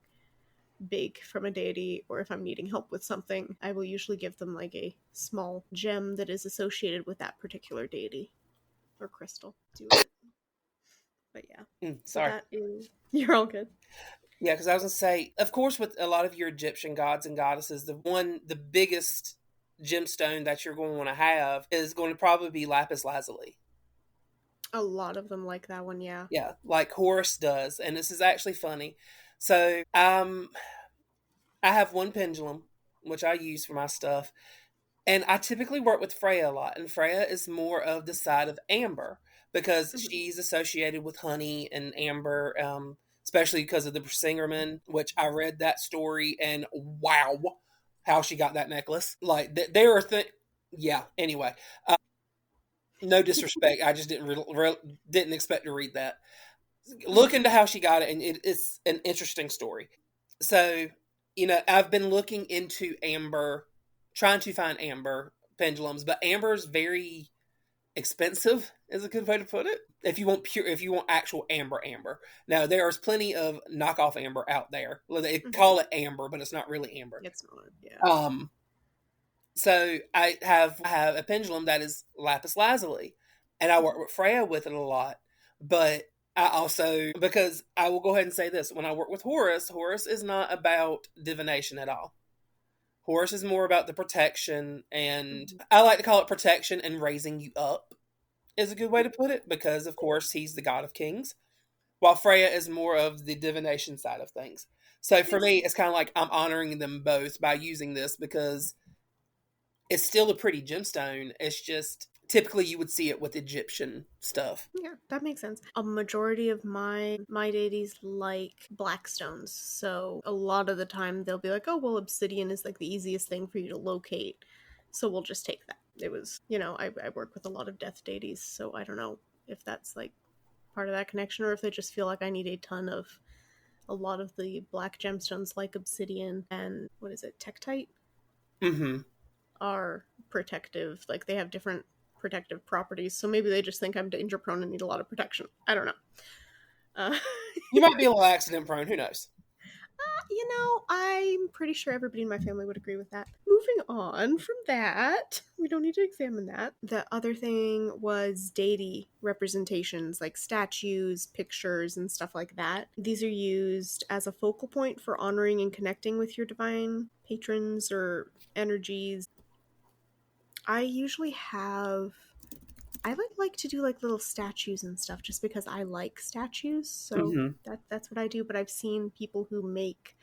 big from a deity or if I'm needing help with something, I will usually give them like a small gem that is associated with that particular deity or crystal. Do it. But yeah. So Sorry. that is You're all good. Yeah, because I was going to say, of course, with a lot of your Egyptian gods and goddesses, the biggest gemstone that you're going to want to have is going to probably be lapis lazuli. A lot of them like that one, yeah. Yeah, like Horus does. And this is actually funny. So, I have one pendulum, which I use for my stuff. And I typically work with Freya a lot. And Freya is more of the side of amber because Mhm. she's associated with honey and amber, especially because of the Singerman, which I read that story and wow, how she got that necklace. Like, there are things. Yeah, anyway. No disrespect. I just didn't expect to read that. Look Mhm. into how she got it, and it's an interesting story. So, I've been looking into amber, trying to find amber pendulums, but amber is very expensive, is a good way to put it. If you want actual amber. Now, there's plenty of knockoff amber out there. Well, they Mhm. call it amber, but it's not really amber. It's not, yeah. So I have a pendulum that is lapis lazuli, and I work with Freya with it a lot. But I also, because I will go ahead and say this, when I work with Horus, Horus is not about divination at all. Horus is more about the protection, and Mhm. I like to call it protection and raising you up is a good way to put it, because of course he's the god of kings, while Freya is more of the divination side of things. So for Makes me, sense. it's kind of like I'm honoring them both by using this because it's still a pretty gemstone. It's just typically you would see it with Egyptian stuff. Yeah, that makes sense. A majority of my deities like black stones, so a lot of the time they'll be like, "Oh, well, obsidian is like the easiest thing for you to locate, so we'll just take that." It was, I work with a lot of death deities, so I don't know if that's like part of that connection or if they just feel like I need a ton of a lot of the black gemstones like obsidian and what is it, tektite, Mm-hmm. are protective. Like they have different protective properties. So maybe they just think I'm danger prone and need a lot of protection. I don't know. Uh, You might be a little accident prone. Who knows? I'm pretty sure everybody in my family would agree with that. Moving on from that, we don't need to examine that. The other thing was deity representations, like statues, pictures, and stuff like that. These are used as a focal point for honoring and connecting with your divine patrons or energies. I usually have I like to do like little statues and stuff just because I like statues. So Mm-hmm. that's what I do. But I've seen people who make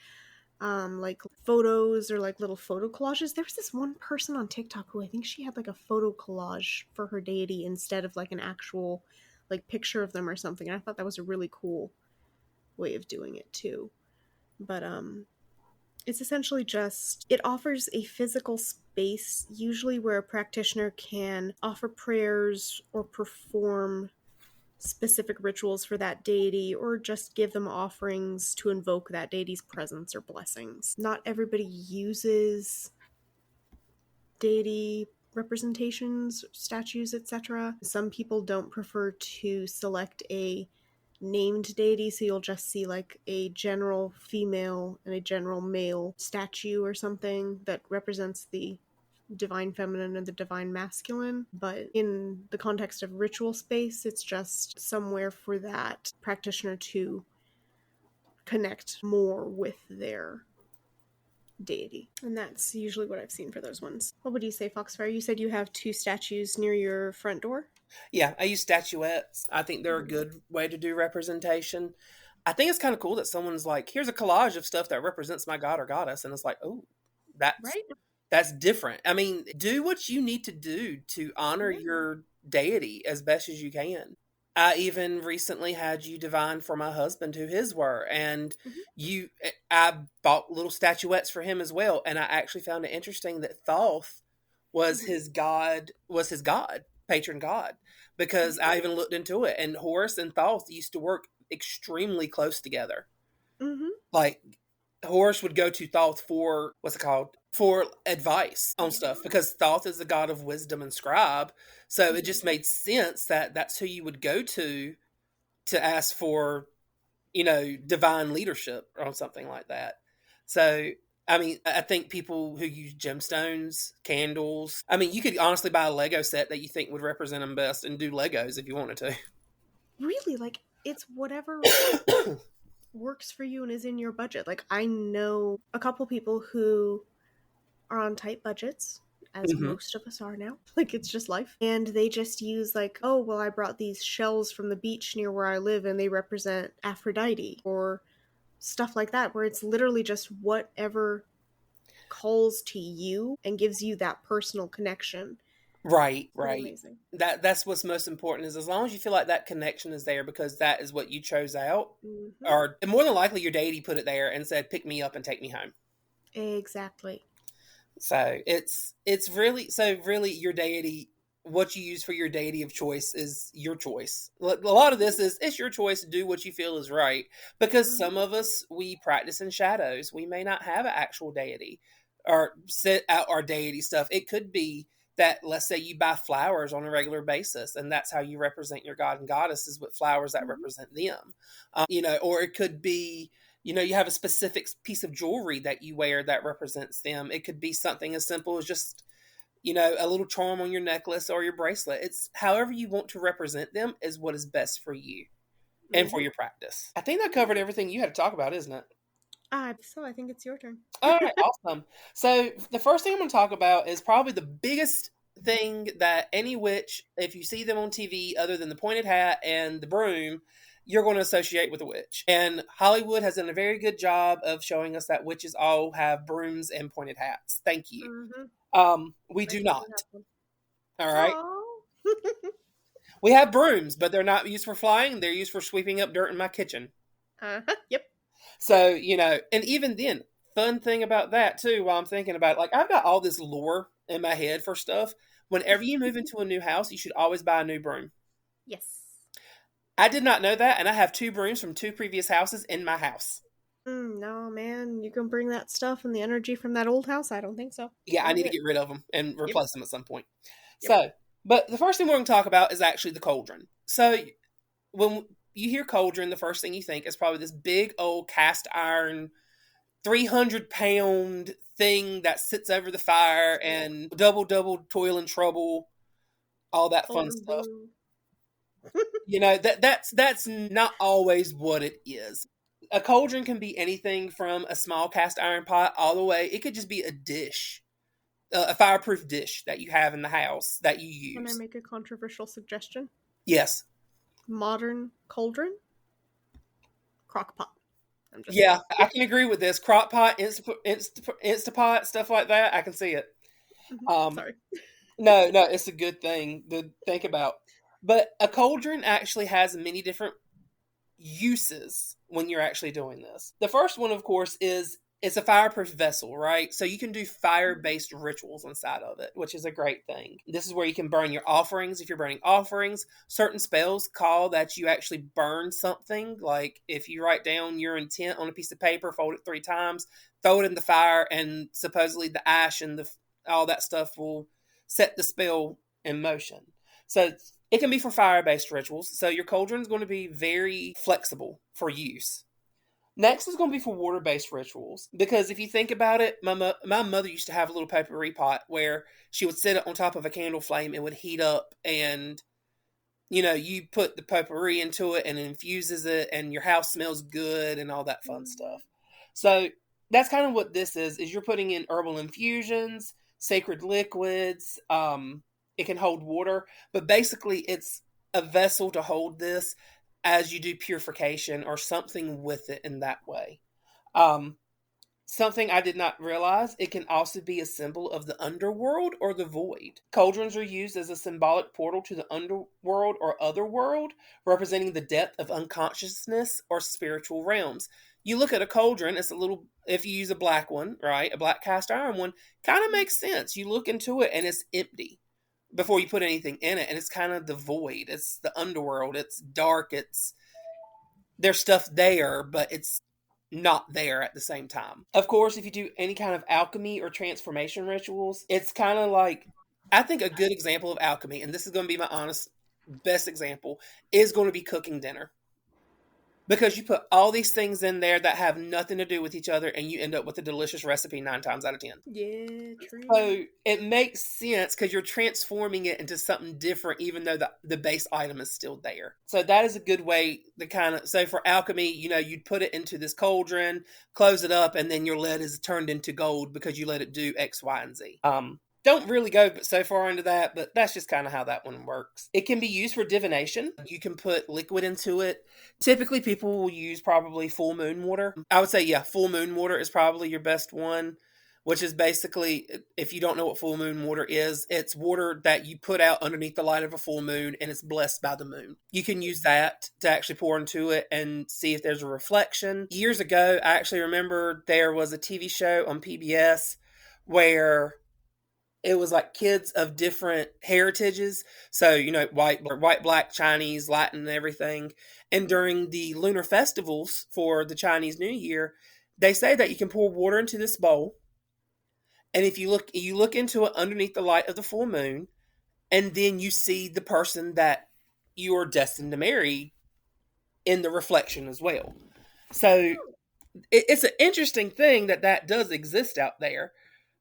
like photos or like little photo collages. There was this one person on TikTok who I think she had like a photo collage for her deity instead of like an actual like picture of them or something. And I thought that was a really cool way of doing it too. But it's essentially just, it offers a physical space, usually where a practitioner can offer prayers or perform specific rituals for that deity or just give them offerings to invoke that deity's presence or blessings. Not everybody uses deity representations, statues, etc. Some people don't prefer to select a named deity, so you'll just see like a general female and a general male statue or something that represents the divine feminine and the divine masculine. But in the context of ritual space, it's just somewhere for that practitioner to connect more with their deity. And that's usually what I've seen for those ones. What would you say, Foxfire? You said you have two statues near your front door? Yeah, I use statuettes. I think they're a Mhm. good way to do representation. I think it's kind of cool that someone's like, "Here's a collage of stuff that represents my god or goddess," and it's like, "Oh, that's Right? that's different." I mean, do what you need to do to honor Yeah. your deity as best as you can. I even recently had you divine for my husband who his were, and Mhm. I bought little statuettes for him as well, and I actually found it interesting that Thoth Mhm. was his god, patron god, because Yeah. I even looked into it, and Horus and Thoth used to work extremely close together. Mhm. Like Horus would go to Thoth for what's it called? For advice on stuff because Thoth is the god of wisdom and scribe. So it Mhm. just made sense that that's who you would go to ask for, divine leadership or something like that. So I mean, I think people who use gemstones, candles. I mean, you could honestly buy a Lego set that you think would represent them best and do Legos if you wanted Really, like it's whatever to. works for you and is in your budget. Like, I know a couple people who are on tight budgets, as Mm-hmm. most of us are now. Like, it's just life. And they just use, like, oh, well, I brought these shells from the beach near where I live and they represent Aphrodite, or stuff like that, where it's literally just whatever calls to you and gives you that personal connection. Right, Pretty right. amazing. That's what's most important, is as long as you feel like that connection is there because that is what you chose out, Mm-hmm. or more than likely your deity put it there and said, "Pick me up and take me home." Exactly. So it's really your deity. What you use for your deity of choice is your choice. A lot of this is it's your choice to do what you feel is right. Because Mm-hmm. some of us we practice in shadows. We may not have an actual deity or set out our deity stuff. It could be that, let's say you buy flowers on a regular basis, and that's how you represent your god and goddesses with flowers that Mm-hmm. represent them. Or it could be you have a specific piece of jewelry that you wear that represents them. It could be something as simple as just a little charm on your necklace or your bracelet. It's however you want to represent them is what is best for you and Mm-hmm. for your practice. I think that covered everything you had to talk about, isn't it? So I think it's your turn. All right, awesome. So the first thing I'm going to talk about is probably the biggest thing that any witch, if you see them on TV, other than the pointed hat and the broom, you're going to associate with a witch. And Hollywood has done a very good job of showing us that witches all have brooms and pointed hats. Thank you. Mm-hmm. We I do do not. have one. All right. Oh. We have brooms, but they're not used for flying. They're used for sweeping up dirt in my kitchen. Yep. So, and even then, fun thing about that too, while I'm thinking about it, like I've got all this lore in my head for stuff. Whenever you move into a new house, you should always buy a new broom. Yes. I did not know that, and I have two brooms from two previous houses in my house. No, man, you can bring that stuff and the energy from that old house? I don't think so. Yeah, I Not need to it. get rid of them and Yep. replace them at some point. Yep. So, but the first thing we're going to talk about is actually the cauldron. So, when you hear cauldron, the first thing you think is probably this big old cast iron 300-pound thing that sits over the fire and double toil and trouble, all that fun Cauldron stuff. boom. That's not always what it is. A cauldron can be anything from a small cast iron pot all the way. It could just be a dish, a fireproof dish that you have in the house that you Can I use. make a controversial suggestion? Yes. Modern cauldron, crock pot. I'm just Yeah, saying. I can agree with this. Crock pot, Instapot, stuff like that. I can see it. Um, Sorry. no, it's a good thing to think about. But a cauldron actually has many different uses when you're actually doing this. The first one, of course, is it's a fireproof vessel, right? So you can do fire-based rituals inside of it, which is a great thing. This is where you can burn your offerings. If you're burning offerings, certain spells call that you actually burn something. Like if you write down your intent on a piece of paper, fold it 3 times, throw it in the fire, and supposedly the ash and all that stuff will set the spell in motion. So it can be for fire-based rituals. So your cauldron is going to be very flexible for use. Next is going to be for water-based rituals, because if you think about it, my mother used to have a little potpourri pot where she would sit it on top of a candle flame and would heat up, and you put the potpourri into it and it infuses it, and your house smells good and all that fun stuff. So that's kind of what this is you're putting in herbal infusions, sacred liquids. It can hold water, but basically it's a vessel to hold this as you do purification or something with it in that way. Um, Something I did not realize, it can also be a symbol of the underworld or the void. Cauldrons are used as a symbolic portal to the underworld or otherworld, representing the depth of unconsciousness or spiritual realms. You look at a cauldron, it's a little, if you use a black one, right, a black cast iron one, kind of makes sense. You look into it and it's empty before you put anything in it, and it's kind of the void. It's the underworld. It's dark. There's stuff there, but it's not there at the same time. Of course, if you do any kind of alchemy or transformation rituals, it's kind of like, I think a good example of alchemy, and this is going to be my honest best example, is going to be cooking dinner. because you put all these things in there that have nothing to do with each other, and you end up with a delicious recipe 9 times out of 10. Yeah, true. So it makes sense because you're transforming it into something different, even though the base item is still there. So that is a good way to kind of, so for alchemy, you'd put it into this cauldron, close it up, and then your lead is turned into gold because you let it do X, Y, and Z. Don't really go so far into that, but that's just kind of how that one works. It can be used for divination. You can put liquid into it. Typically, people will use probably full moon water. I would say, yeah, full moon water is probably your best one, which is basically, if you don't know what full moon water is, it's water that you put out underneath the light of a full moon, and it's blessed by the moon. You can use that to actually pour into it and see if there's a reflection. Years ago, I actually remember there was a TV show on PBS where it was like kids of different heritages. So, white, black, Chinese, Latin, and everything. And during the lunar festivals for the Chinese New Year, they say that you can pour water into this bowl. And if you look into it underneath the light of the full moon, and then you see the person that you are destined to marry in the reflection as well. So it's an interesting thing that does exist out there.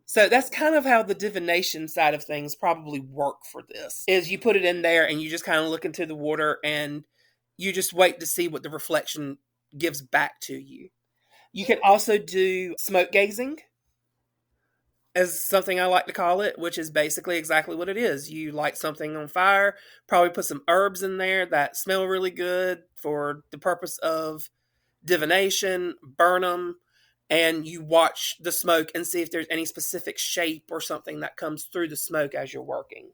So that's kind of how the divination side of things probably work for this, is you put it in there and you just kind of look into the water and you just wait to see what the reflection gives back to you. You can also do smoke gazing, as something I like to call it, which is basically exactly what it is. You light something on fire, probably put some herbs in there that smell really good for the purpose of divination, burn them, and you watch the smoke and see if there's any specific shape or something that comes through the smoke as you're working.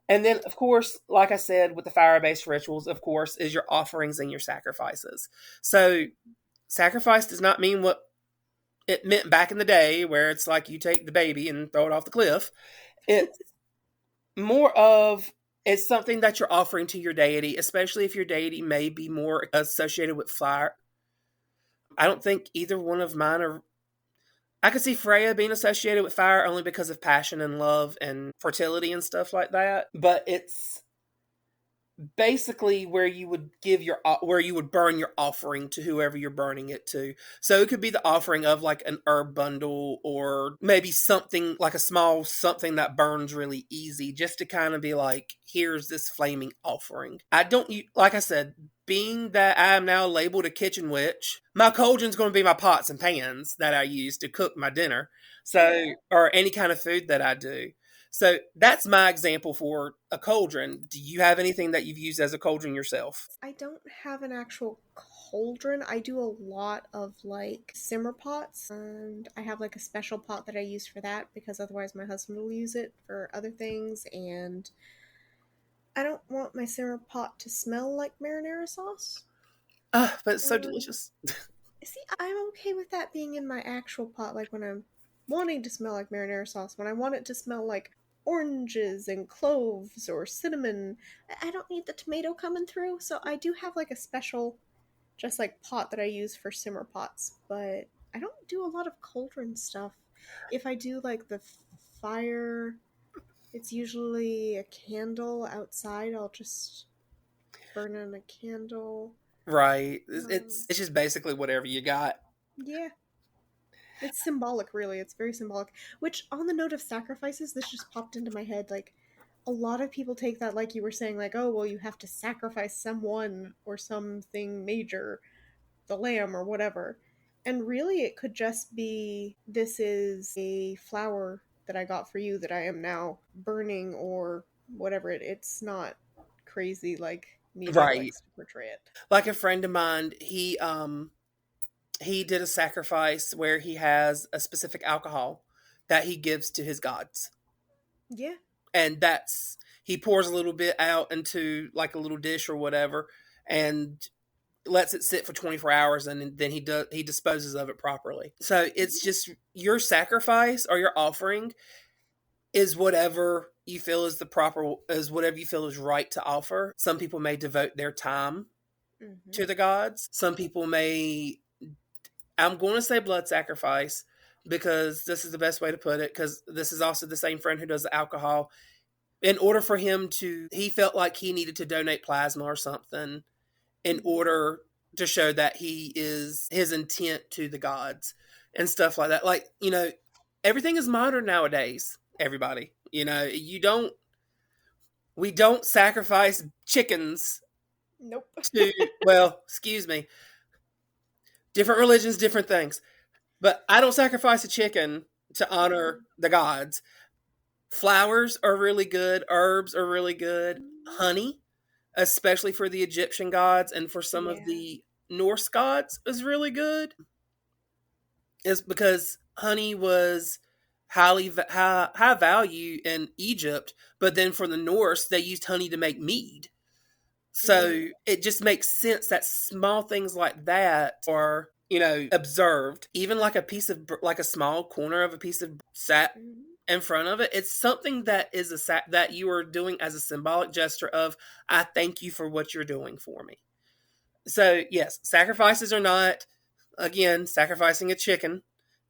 And then, of course, like I said, with the fire-based rituals, of course, is your offerings and your sacrifices. So sacrifice does not mean what it meant back in the day, where it's like you take the baby and throw it off the cliff. It's more of, it's something that you're offering to your deity, especially if your deity may be more associated with fire. I don't think either one of mine are. I could see Freya being associated with fire only because of passion and love and fertility and stuff like that. But it's basically where you would burn your offering to whoever you're burning it to. So it could be the offering of like an herb bundle, or maybe something like a small something that burns really easy, just to kind of be like, here's this flaming offering. Like I said, being that I am now labeled a kitchen witch, my cauldron's going to be my pots and pans that I use to cook my dinner. So, or any kind of food that I do. So that's my example for a cauldron. Do you have anything that you've used as a cauldron yourself? I don't have an actual cauldron. I do a lot of like simmer pots, and I have like a special pot that I use for that because otherwise my husband will use it for other things, and I don't want my simmer pot to smell like marinara sauce. But it's so delicious. See, I'm okay with that being in my actual pot, like when I'm wanting to smell like marinara sauce, when I want it to smell like oranges and cloves or cinnamon. I don't need the tomato coming through, so I do have like a special just like pot that I use for simmer pots, but I don't do a lot of cauldron stuff. If I do like the fire, it's usually a candle outside. I'll just burn on a candle. Right. It's just basically whatever you got. Yeah. It's symbolic, really. It's very symbolic. Which, on the note of sacrifices, this just popped into my head. Like, a lot of people take that, like you were saying, like, oh, well, you have to sacrifice someone or something major, the lamb or whatever. And really, it could just be, this is a flower that I got for you that I am now burning or whatever. It's not crazy like media likes to portray it. Like a friend of mine, he did a sacrifice where he has a specific alcohol that he gives to his gods. Yeah. And he pours a little bit out into like a little dish or whatever and lets it sit for 24 hours, and then he disposes of it properly. So it's just your sacrifice or your offering is whatever you feel is whatever you feel is right to offer. Some people may devote their time to the gods. Some people may, I'm going to say blood sacrifice because this is the best way to put it, because this is also the same friend who does the alcohol. In order for him he felt like he needed to donate plasma or something in order to show that he is his intent to the gods and stuff like that. Like, everything is modern nowadays, everybody. We don't sacrifice chickens Nope. to, well, excuse me, different religions, different things. But I don't sacrifice a chicken to honor the gods. Flowers are really good. Herbs are really good. Honey, especially for the Egyptian gods and for some of the Norse gods, is really good. Is because honey was high value in Egypt, but then for the Norse, they used honey to make mead. So it just makes sense that small things like that are, observed. Even like like a small corner of a piece of sat in front of it. It's something that is that you are doing as a symbolic gesture of, I thank you for what you're doing for me. So yes, sacrifices are not, again, sacrificing a chicken.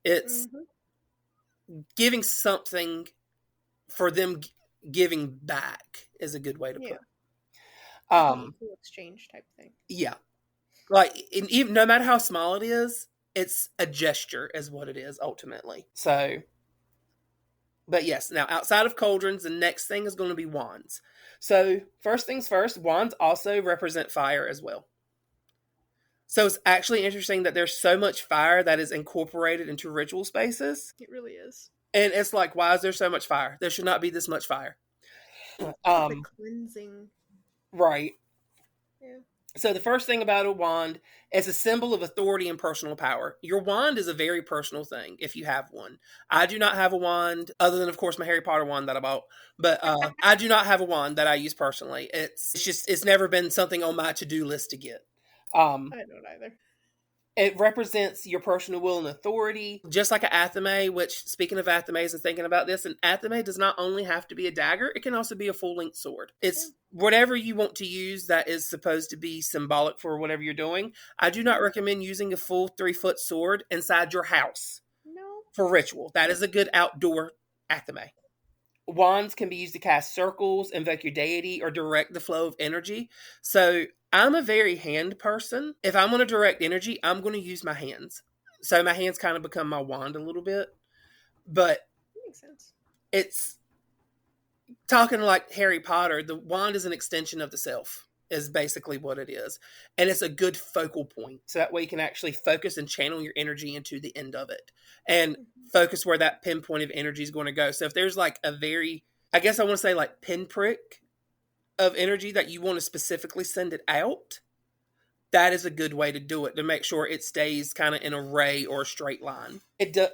It's giving something for them giving back is a good way to put it. Equal exchange type thing. Yeah. Like, even no matter how small it is, it's a gesture is what it is ultimately. So, but yes, now outside of cauldrons, the next thing is going to be wands. So first things first, wands also represent fire as well. So it's actually interesting that there's so much fire that is incorporated into ritual spaces. It really is. And it's like, why is there so much fire? There should not be this much fire. The cleansing. Right. Yeah. So the first thing about a wand is a symbol of authority and personal power. Your wand is a very personal thing if you have one. I do not have a wand, other than, of course, my Harry Potter wand that I bought. But I do not have a wand that I use personally. It's never been something on my to-do list to get. I don't either. It represents your personal will and authority, just like an athame, which, speaking of athames and thinking about this, an athame does not only have to be a dagger, it can also be a full-length sword. It's whatever you want to use that is supposed to be symbolic for whatever you're doing. I do not recommend using a full 3-foot sword inside your house for ritual. That is a good outdoor athame. Wands can be used to cast circles, invoke your deity, or direct the flow of energy. So I'm a very hand person. If I'm going to direct energy, I'm going to use my hands. So my hands kind of become my wand a little bit. But that makes sense. It's talking like Harry Potter. The wand is an extension of the self, is basically what it is. And it's a good focal point. So that way you can actually focus and channel your energy into the end of it. And focus where that pinpoint of energy is going to go. So if there's like a very, I guess I want to say like pinprick of energy that you want to specifically send it out, that is a good way to do it, to make sure it stays kind of in a ray or a straight line.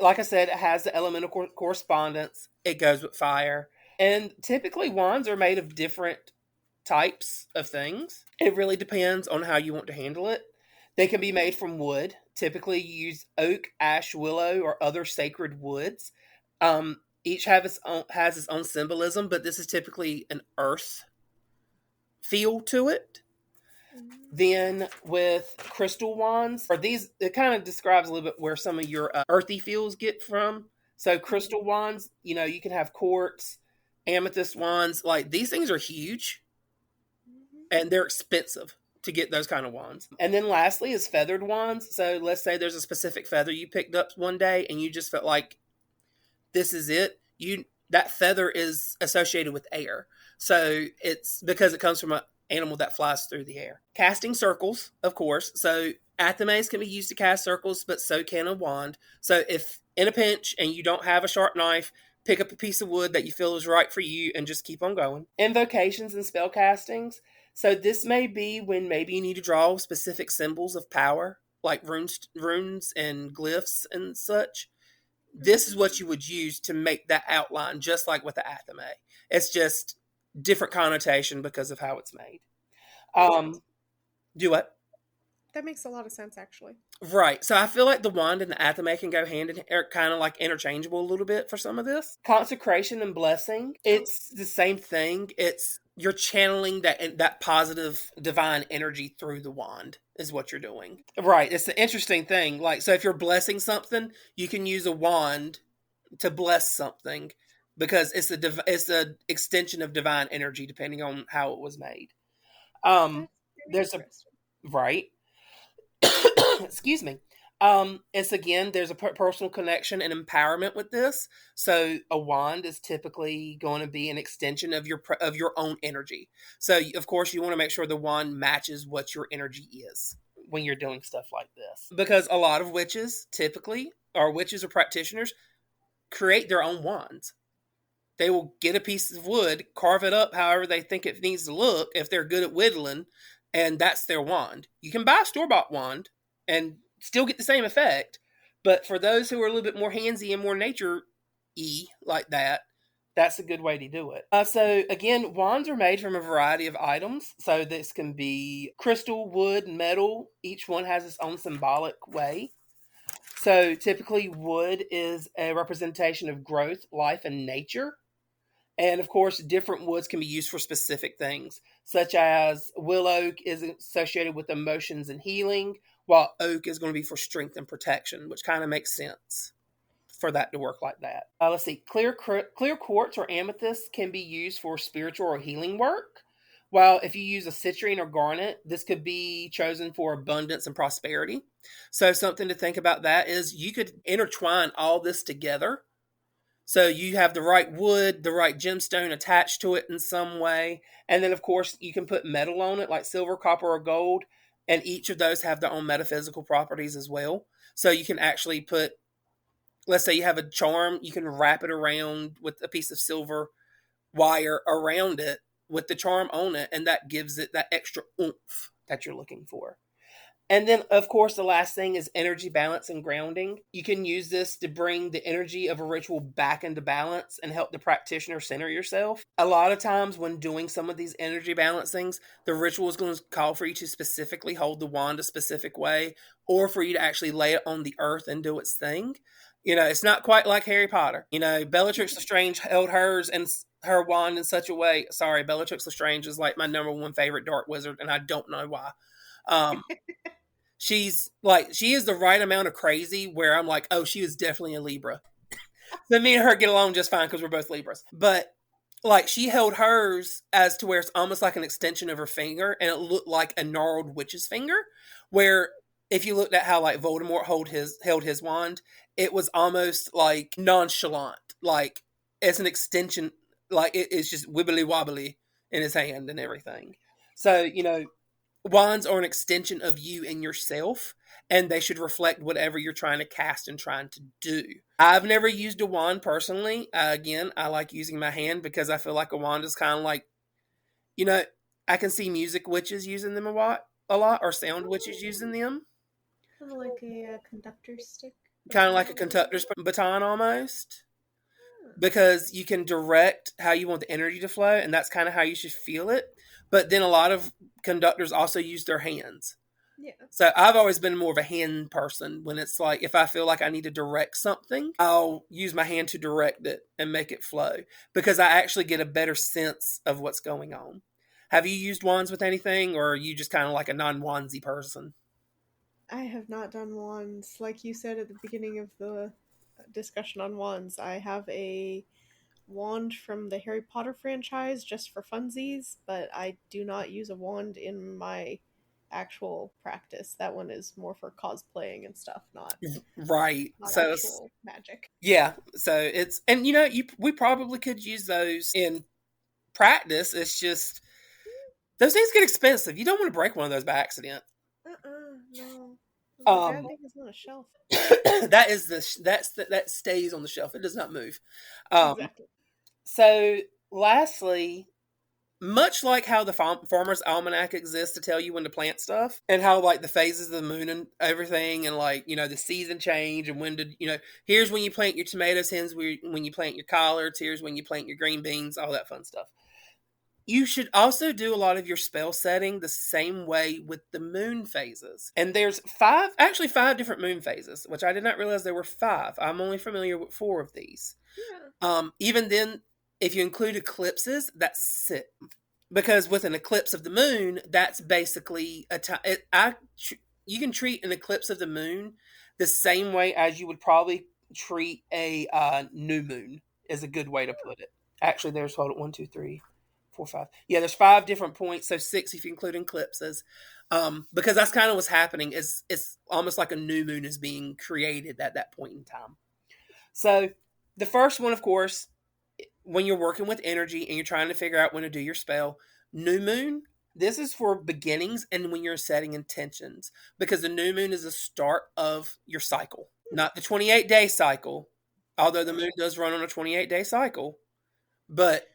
Like I said, it has the elemental correspondence. It goes with fire. And typically wands are made of different types of things. It really depends on how you want to handle it. They can be made from wood. Typically you use oak, ash, willow, or other sacred woods. Each has its own symbolism, but this is typically an earth feel to it. Then with crystal wands, it kind of describes a little bit where some of your earthy feels get from. So crystal wands, you can have quartz, amethyst wands. Like, these things are huge and they're expensive to get those kind of wands. And then lastly is feathered wands. So let's say there's a specific feather you picked up one day and you just felt like this is it. That feather is associated with air. So it's because it comes from an animal that flies through the air. Casting circles, of course. So athames can be used to cast circles, but so can a wand. So if in a pinch and you don't have a sharp knife, pick up a piece of wood that you feel is right for you and just keep on going. Invocations and spell castings. So this may be when maybe you need to draw specific symbols of power, like runes and glyphs and such. This is what you would use to make that outline, just like with the athame. It's just different connotation because of how it's made. Do what? That makes a lot of sense, actually. Right. So I feel like the wand and the athame can go hand in hand, are kind of like interchangeable a little bit for some of this. Consecration and blessing, it's the same thing. You're channeling that positive divine energy through the wand is what you're doing. Right. It's an interesting thing. Like, so if you're blessing something, you can use a wand to bless something because it's an extension of divine energy depending on how it was made. Right. Excuse me. It's again, there's a personal connection and empowerment with this. So a wand is typically going to be an extension of your own energy. So of course you want to make sure the wand matches what your energy is when you're doing stuff like this, because a lot of witches typically, or witches or practitioners, create their own wands. They will get a piece of wood, carve it up however they think it needs to look, if they're good at whittling, and that's their wand. You can buy a store-bought wand and still get the same effect, but for those who are a little bit more handsy and more nature-y like that, that's a good way to do it. So again, wands are made from a variety of items. So this can be crystal, wood, metal. Each one has its own symbolic way. So typically wood is a representation of growth, life, and nature. And of course, different woods can be used for specific things, such as willow is associated with emotions and healing, while oak is going to be for strength and protection, which kind of makes sense for that to work like that. Let's see, clear quartz or amethyst can be used for spiritual or healing work. While if you use a citrine or garnet, this could be chosen for abundance and prosperity. So something to think about that is you could intertwine all this together. So you have the right wood, the right gemstone attached to it in some way. And then, of course, you can put metal on it like silver, copper, or gold. And each of those have their own metaphysical properties as well. So you can actually put, let's say you have a charm, you can wrap it around with a piece of silver wire around it with the charm on it. And that gives it that extra oomph that you're looking for. And then, of course, the last thing is energy balance and grounding. You can use this to bring the energy of a ritual back into balance and help the practitioner center yourself. A lot of times when doing some of these energy balance things, the ritual is going to call for you to specifically hold the wand a specific way, or for you to actually lay it on the earth and do its thing. It's not quite like Harry Potter. Bellatrix Lestrange held her wand in such a way. Sorry, Bellatrix Lestrange is like my number one favorite dark wizard, and I don't know why. She is the right amount of crazy where I'm like, oh, she is definitely a Libra. So me and her get along just fine because we're both Libras. But she held hers as to where it's almost like an extension of her finger, and it looked like a gnarled witch's finger. Where if you looked at how Voldemort held his wand, it was almost like nonchalant. Like it's an extension, it's just wibbly wobbly in his hand and everything. So wands are an extension of you and yourself, and they should reflect whatever you're trying to cast and trying to do. I've never used a wand personally. Again, I like using my hand because I feel like a wand is kind of like, I can see music witches using them a lot, or sound witches using them. Kind of like a conductor stick. Kind of like a conductor's baton almost. Because you can direct how you want the energy to flow, and that's kind of how you should feel it. But then a lot of conductors also use their hands. Yeah. So I've always been more of a hand person. When it's like, if I feel like I need to direct something, I'll use my hand to direct it and make it flow, because I actually get a better sense of what's going on. Have you used wands with anything, or are you just kind of like a non-wandsy person? I have not done wands. Like you said at the beginning of the discussion on wands, I have a wand from the Harry Potter franchise just for funsies, but I do not use a wand in my actual practice. That one is more for cosplaying and stuff, not right. Not so actual magic. Yeah, so it's, and we probably could use those in practice. It's just those things get expensive. You don't want to break one of those by accident. No. That thing is on a shelf. that stays on the shelf. It does not move. Exactly. So, lastly, much like how the Farmer's Almanac exists to tell you when to plant stuff, and how the phases of the moon and everything, and the season change, and when to here's when you plant your tomatoes, here's when you plant your collards, here's when you plant your green beans, all that fun stuff. You should also do a lot of your spell setting the same way with the moon phases. And there's five different moon phases, which I did not realize there were 5. I'm only familiar with 4 of these. Yeah. Even then, if you include eclipses, that's 6. Because with an eclipse of the moon, that's basically you can treat an eclipse of the moon the same way as you would probably treat a new moon, is a good way to put it. Actually, hold it, 1, 2, 3. 4, 5. Yeah, there's 5 different points, so 6 if you include eclipses. Because that's kind of what's happening. Is it's almost like a new moon is being created at that point in time. So the first one, of course, when you're working with energy and you're trying to figure out when to do your spell, new moon, this is for beginnings and when you're setting intentions, because the new moon is the start of your cycle, not the 28-day cycle, although the moon does run on a 28-day cycle, but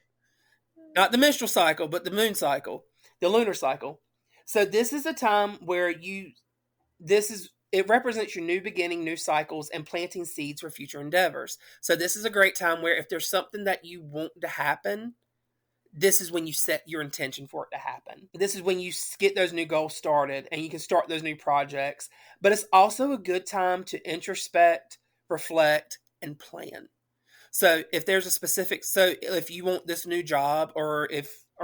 not the menstrual cycle, but the moon cycle, the lunar cycle. So this is a time where it represents your new beginning, new cycles, and planting seeds for future endeavors. So this is a great time where if there's something that you want to happen, this is when you set your intention for it to happen. This is when you get those new goals started and you can start those new projects. But it's also a good time to introspect, reflect, and plan. So if there's a specific, if you want this new job or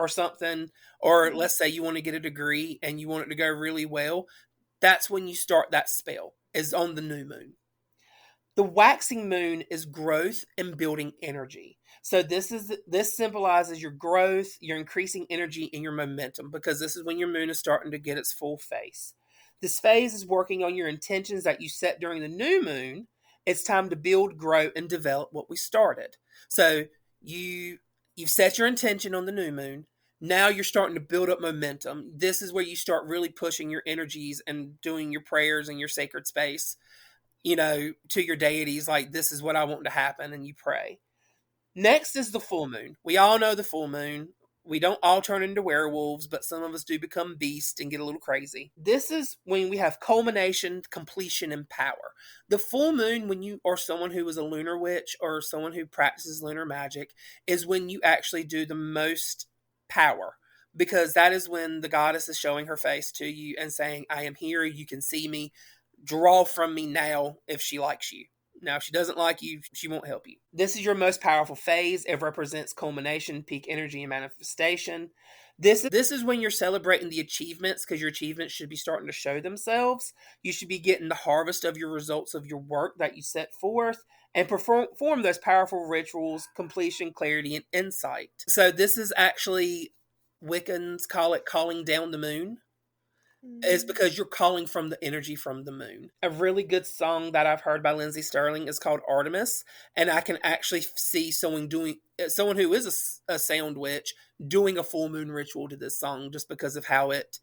something, or let's say you want to get a degree and you want it to go really well, that's when you start that spell, is on the new moon. The waxing moon is growth and building energy. So this symbolizes your growth, your increasing energy, and your momentum, because this is when your moon is starting to get its full face. This phase is working on your intentions that you set during the new moon. It's time to build, grow, and develop what we started. So you've set your intention on the new moon. Now you're starting to build up momentum. This is where you start really pushing your energies and doing your prayers in your sacred space, to your deities, like, this is what I want to happen, and you pray. Next is the full moon. We all know the full moon. We don't all turn into werewolves, but some of us do become beasts and get a little crazy. This is when we have culmination, completion, and power. The full moon, when you are someone who is a lunar witch or someone who practices lunar magic, is when you actually do the most power, because that is when the goddess is showing her face to you and saying, I am here, you can see me, draw from me now if she likes you. Now, if she doesn't like you, she won't help you. This is your most powerful phase. It represents culmination, peak energy, and manifestation. This is when you're celebrating the achievements, because your achievements should be starting to show themselves. You should be getting the harvest of your results of your work that you set forth, and perform those powerful rituals, completion, clarity, and insight. So this is actually, Wiccans call it calling down the moon. Is because you're calling from the energy from the moon. A really good song that I've heard by Lindsay Sterling is called Artemis, and I can actually see someone who is a sound witch doing a full moon ritual to this song, just because of how it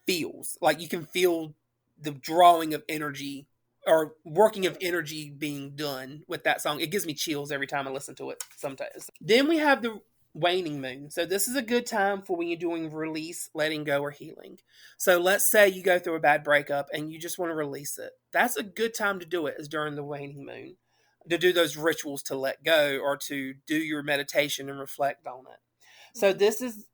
feels. Like, you can feel the drawing of energy or working of energy being done with that song. It gives me chills every time I listen to it sometimes. Then we have the waning moon. So this is a good time for when you're doing release, letting go, or healing. So let's say you go through a bad breakup and you just want to release it. That's a good time to do it, is during the waning moon, to do those rituals to let go, or to do your meditation and reflect on it. So this is,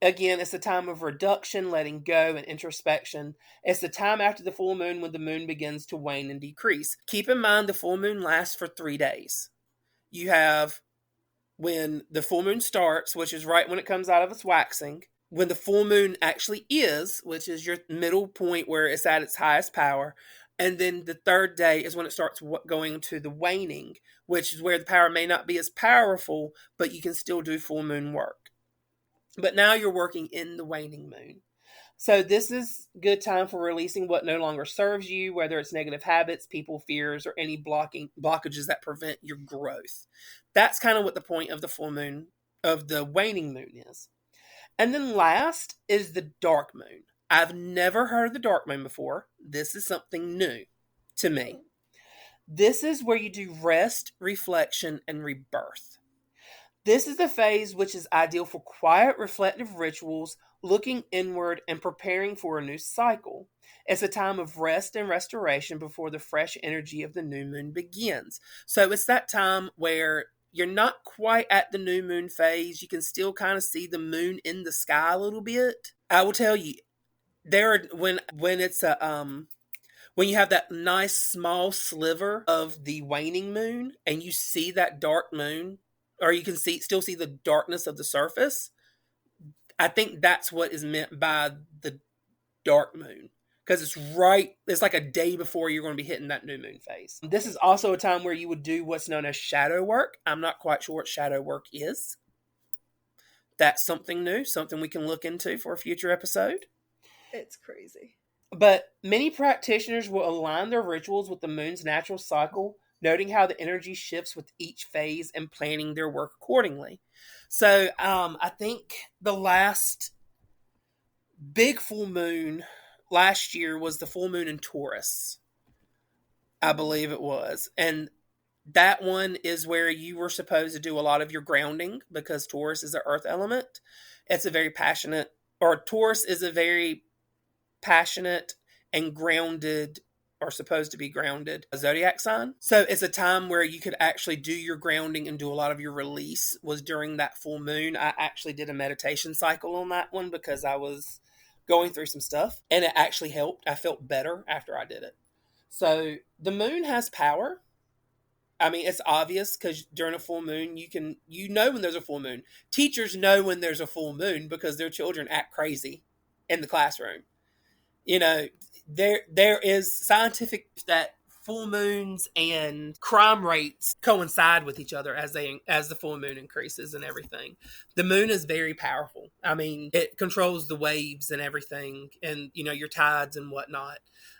again, it's a time of reduction, letting go, and introspection. It's the time after the full moon when the moon begins to wane and decrease. Keep in mind the full moon lasts for 3 days. You have when the full moon starts, which is right when it comes out of its waxing, when the full moon actually is, which is your middle point where it's at its highest power, and then the 3rd day is when it starts going to the waning, which is where the power may not be as powerful, but you can still do full moon work. But now you're working in the waning moon. So this is a good time for releasing what no longer serves you, whether it's negative habits, people, fears, or any blockages that prevent your growth. That's kind of what the point of the full moon, of the waning moon, is. And then last is the dark moon. I've never heard of the dark moon before. This is something new to me. This is where you do rest, reflection, and rebirth. This is the phase which is ideal for quiet, reflective rituals, looking inward, and preparing for a new cycle. It's a time of rest and restoration before the fresh energy of the new moon begins. So it's that time where you're not quite at the new moon phase. You can still kind of see the moon in the sky a little bit. I will tell you, when it's when you have that nice small sliver of the waning moon and you see that dark moon, or you can still see the darkness of the surface, I think that's what is meant by the dark moon. Because it's like a day before you're going to be hitting that new moon phase. This is also a time where you would do what's known as shadow work. I'm not quite sure what shadow work is. that's something new, something we can look into for a future episode. It's crazy. But many practitioners will align their rituals with the moon's natural cycle, noting how the energy shifts with each phase and planning their work accordingly. So I think the last big full moon last year was the full moon in Taurus. I believe it was. And that one is where you were supposed to do a lot of your grounding because Taurus is an earth element. It's a very passionate, or Taurus is a very passionate and grounded, or supposed to be grounded, zodiac sign. So it's a time where you could actually do your grounding and do a lot of your release was during that full moon. I actually did a meditation cycle on that one because I was going through some stuff and it actually helped. I felt better after I did it. So the moon has power. I mean, it's obvious because during a full moon, you know when there's a full moon. Teachers know when there's a full moon because their children act crazy in the classroom. You know, there is scientific that full moons and crime rates coincide with each other as the full moon increases and everything. The moon is very powerful. I mean, it controls the waves and everything, and your tides and whatnot.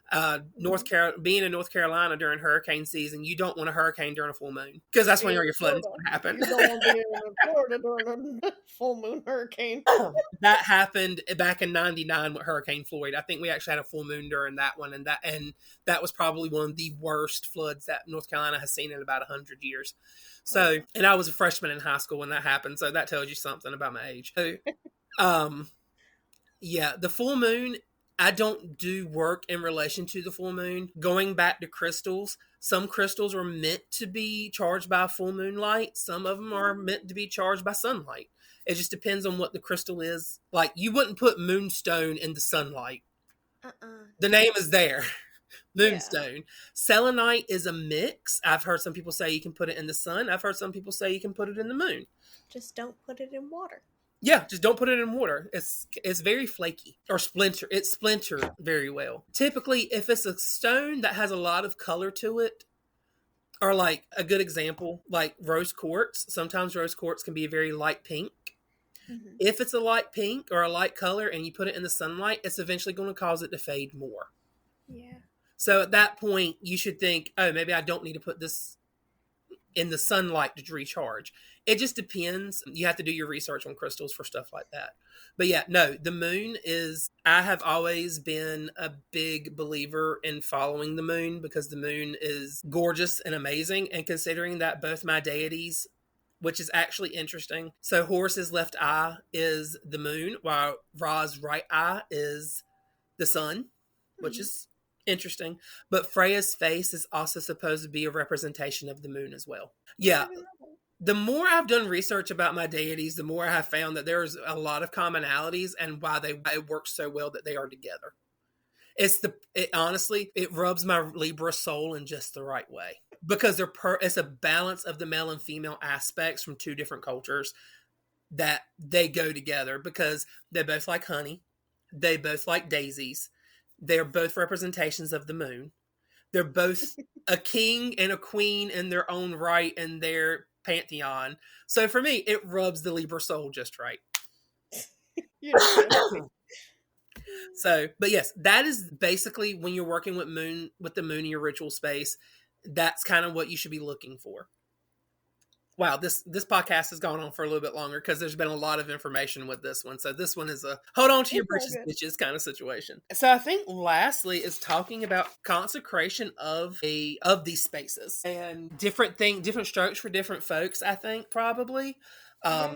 Being in North Carolina during hurricane season, you don't want a hurricane during a full moon because that's when your flooding's going to happen. You don't want to be in Florida during a full moon hurricane. That happened back in '99 with Hurricane Floyd. I think we actually had a full moon during that one, and that was probably one of the worst floods that North Carolina has seen in about 100 years. So, and I was a freshman in high school when that happened, so that tells you something about my age. So, yeah, the full moon, I don't do work in relation to the full moon. Going back to crystals, some crystals are meant to be charged by full moon light. Some of them are meant to be charged by sunlight. It just depends on what the crystal is. Like, you wouldn't put moonstone in the sunlight. The name is there. Moonstone. Yeah. Selenite is a mix. I've heard some people say you can put it in the sun. I've heard some people say you can put it in the moon. Just don't put it in water. Yeah, just don't put it in water. It's very flaky or splinter. It splintered very well. Typically, if it's a stone that has a lot of color to it, or like a good example, like rose quartz. Sometimes rose quartz can be a very light pink. Mm-hmm. If it's a light pink or a light color and you put it in the sunlight, it's eventually going to cause it to fade more. Yeah. So at that point, you should think, oh, maybe I don't need to put this in the sunlight to recharge. It just depends. You have to do your research on crystals for stuff like that. But yeah, no, the moon is, I have always been a big believer in following the moon because the moon is gorgeous and amazing. And considering that both my deities, which is actually interesting. So Horus's left eye is the moon, while Ra's right eye is the sun, which is interesting. But Freya's face is also supposed to be a representation of the moon as well. Yeah. The more I've done research about my deities, the more I have found that there's a lot of commonalities and why it works so well that they are together. Honestly, it rubs my Libra soul in just the right way because it's a balance of the male and female aspects from two different cultures that they go together because they both like honey. They both like daisies. They're both representations of the moon. They're both a king and a queen in their own right in their pantheon. So for me, it rubs the Libra soul just right. So, but yes, that is basically when you're working with the moon in your ritual space, that's kind of what you should be looking for. Wow, this podcast has gone on for a little bit longer because there's been a lot of information with this one. So this one is a hold on to your britches, bitches kind of situation. So I think lastly is talking about consecration of these spaces and different strokes for different folks. I think probably. I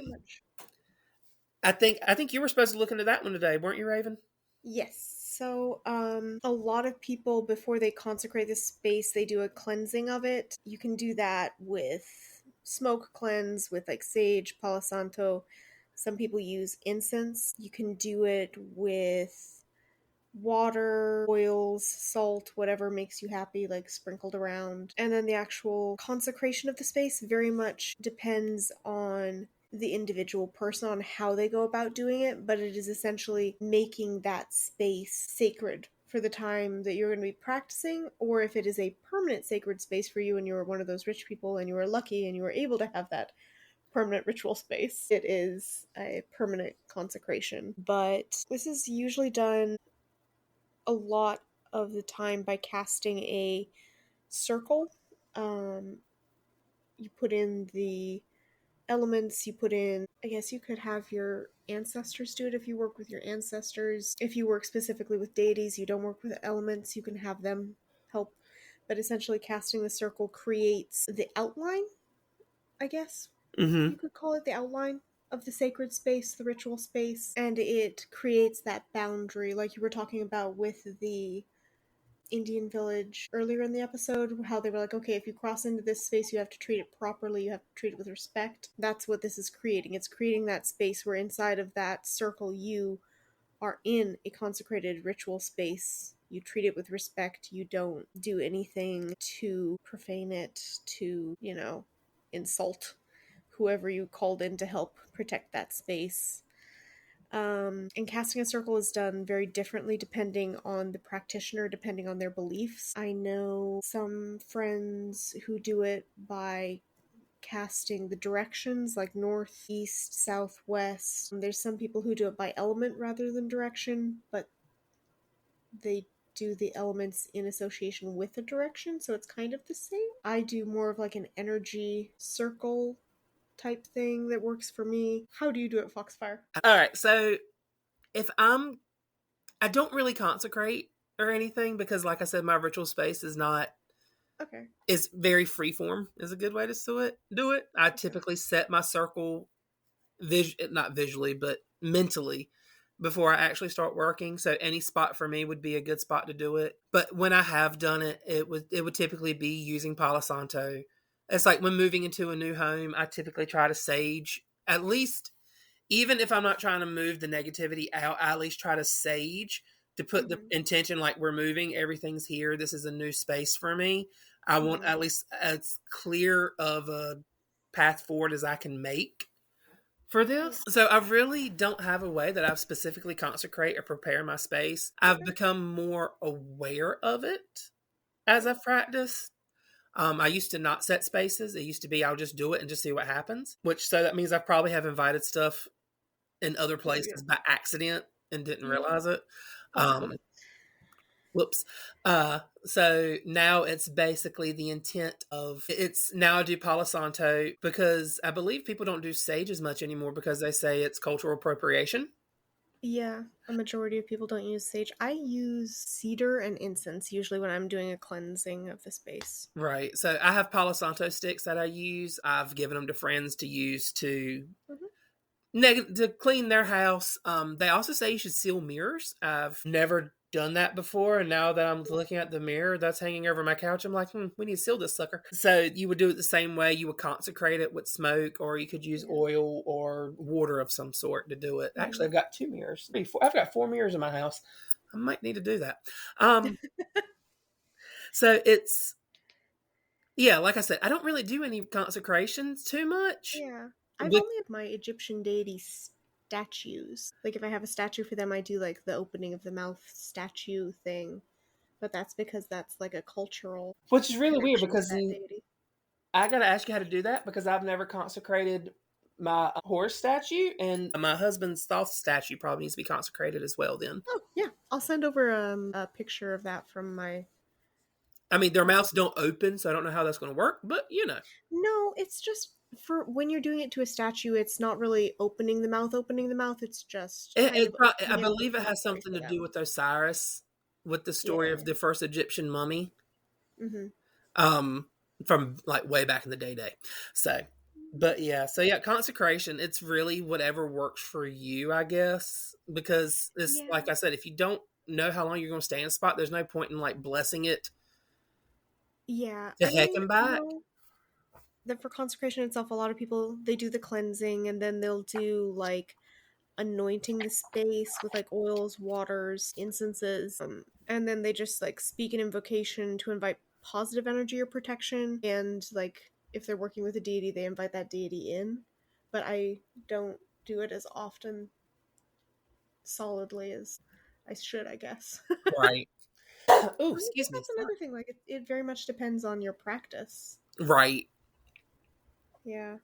think you were supposed to look into that one today, weren't you, Raven? Yes. So a lot of people, before they consecrate this space, they do a cleansing of it. You can do that with smoke cleanse with like sage, palo santo. Some people use incense. You can do it with water, oils, salt, whatever makes you happy, like sprinkled around. And then the actual consecration of the space very much depends on the individual person on how they go about doing it, but it is essentially making that space sacred for the time that you're going to be practicing, or if it is a permanent sacred space for you and you're one of those rich people and you are lucky and you are able to have that permanent ritual space. It is a permanent consecration. But this is usually done a lot of the time by casting a circle. You put in the elements, you put in, I guess you could have your ancestors do it if you work with your ancestors. If you work specifically with deities, you don't work with elements, you can have them help. But essentially, casting the circle creates the outline, I guess Mm-hmm. you could call it the outline of the sacred space, the ritual space, and it creates that boundary, like you were talking about with the Indian village earlier in the episode, how they were like, okay, if you cross into this space, you have to treat it properly, you have to treat it with respect. That's what this is creating. It's creating that space where inside of that circle, you are in a consecrated ritual space. You treat it with respect. You don't do anything to profane it, to, insult whoever you called in to help protect that space. And casting a circle is done very differently depending on the practitioner, depending on their beliefs. I know some friends who do it by casting the directions like north, east, south, west. There's some people who do it by element rather than direction, but they do the elements in association with a direction, so it's kind of the same. I do more of like an energy circle type thing that works for me. How do you do it, Foxfire? All right, so if I don't really consecrate or anything because, like I said, my ritual space is not. Okay. It's very freeform. Is a good way to do it. I Okay. typically set my circle, not visually, but mentally, before I actually start working. So any spot for me would be a good spot to do it. But when I have done it, it would typically be using Palo Santo. It's like when moving into a new home, I typically try to sage at least. Even if I'm not trying to move the negativity out, I at least try to sage to put the intention like we're moving, everything's here, this is a new space for me. I want at least as clear of a path forward as I can make for this. So I really don't have a way that I've specifically consecrate or prepare my space. I've become more aware of it as I've practiced. I used to not set spaces. It used to be I'll just do it and just see what happens. So that means I probably have invited stuff in other places by accident and didn't realize it. Whoops. So now it's basically the intent of it's now I do Palo Santo because I believe people don't do sage as much anymore because they say it's cultural appropriation. Yeah, a majority of people don't use sage. I use cedar and incense usually when I'm doing a cleansing of the space. Right. So I have Palo Santo sticks that I use. I've given them to friends to use to to clean their house. They also say you should seal mirrors. I've never done that before, and now that I'm looking at the mirror that's hanging over my couch, I'm like, we need to seal this sucker. So you would do it the same way. You would consecrate it with smoke, or you could use oil or water of some sort to do it. Actually, I've got 2 mirrors. I've got 4 mirrors in my house. I might need to do that. So it's like I said, I don't really do any consecrations too much. Yeah. I've only had my Egyptian deity statues. Like if I have a statue for them, I do like the opening of the mouth statue thing. But that's because that's like a cultural, which is really weird because deity. I gotta ask you how to do that because I've never consecrated my horse statue, and my husband's Thoth statue probably needs to be consecrated as well. Then, oh yeah, I'll send over a picture of that from my. I mean, their mouths don't open, so I don't know how that's going to work. But no, it's just for when you're doing it to a statue. It's not really opening the mouth. It's just. I believe it has something to do with Osiris, with the story of the first Egyptian mummy. From like way back in the day. So, but consecration, it's really whatever works for you, I guess, because it's like I said, if you don't know how long you're going to stay in a spot, there's no point in like blessing it. Yeah. To heck and back. That for consecration itself, a lot of people, they do the cleansing and then they'll do like anointing the space with like oils, waters, incenses, and then they just like speak an invocation to invite positive energy or protection, and like if they're working with a deity, they invite that deity in. But I don't do it as often solidly as I should, I guess. Right. Oh, excuse me. That's another thing. Like it very much depends on your practice. Right. Yeah.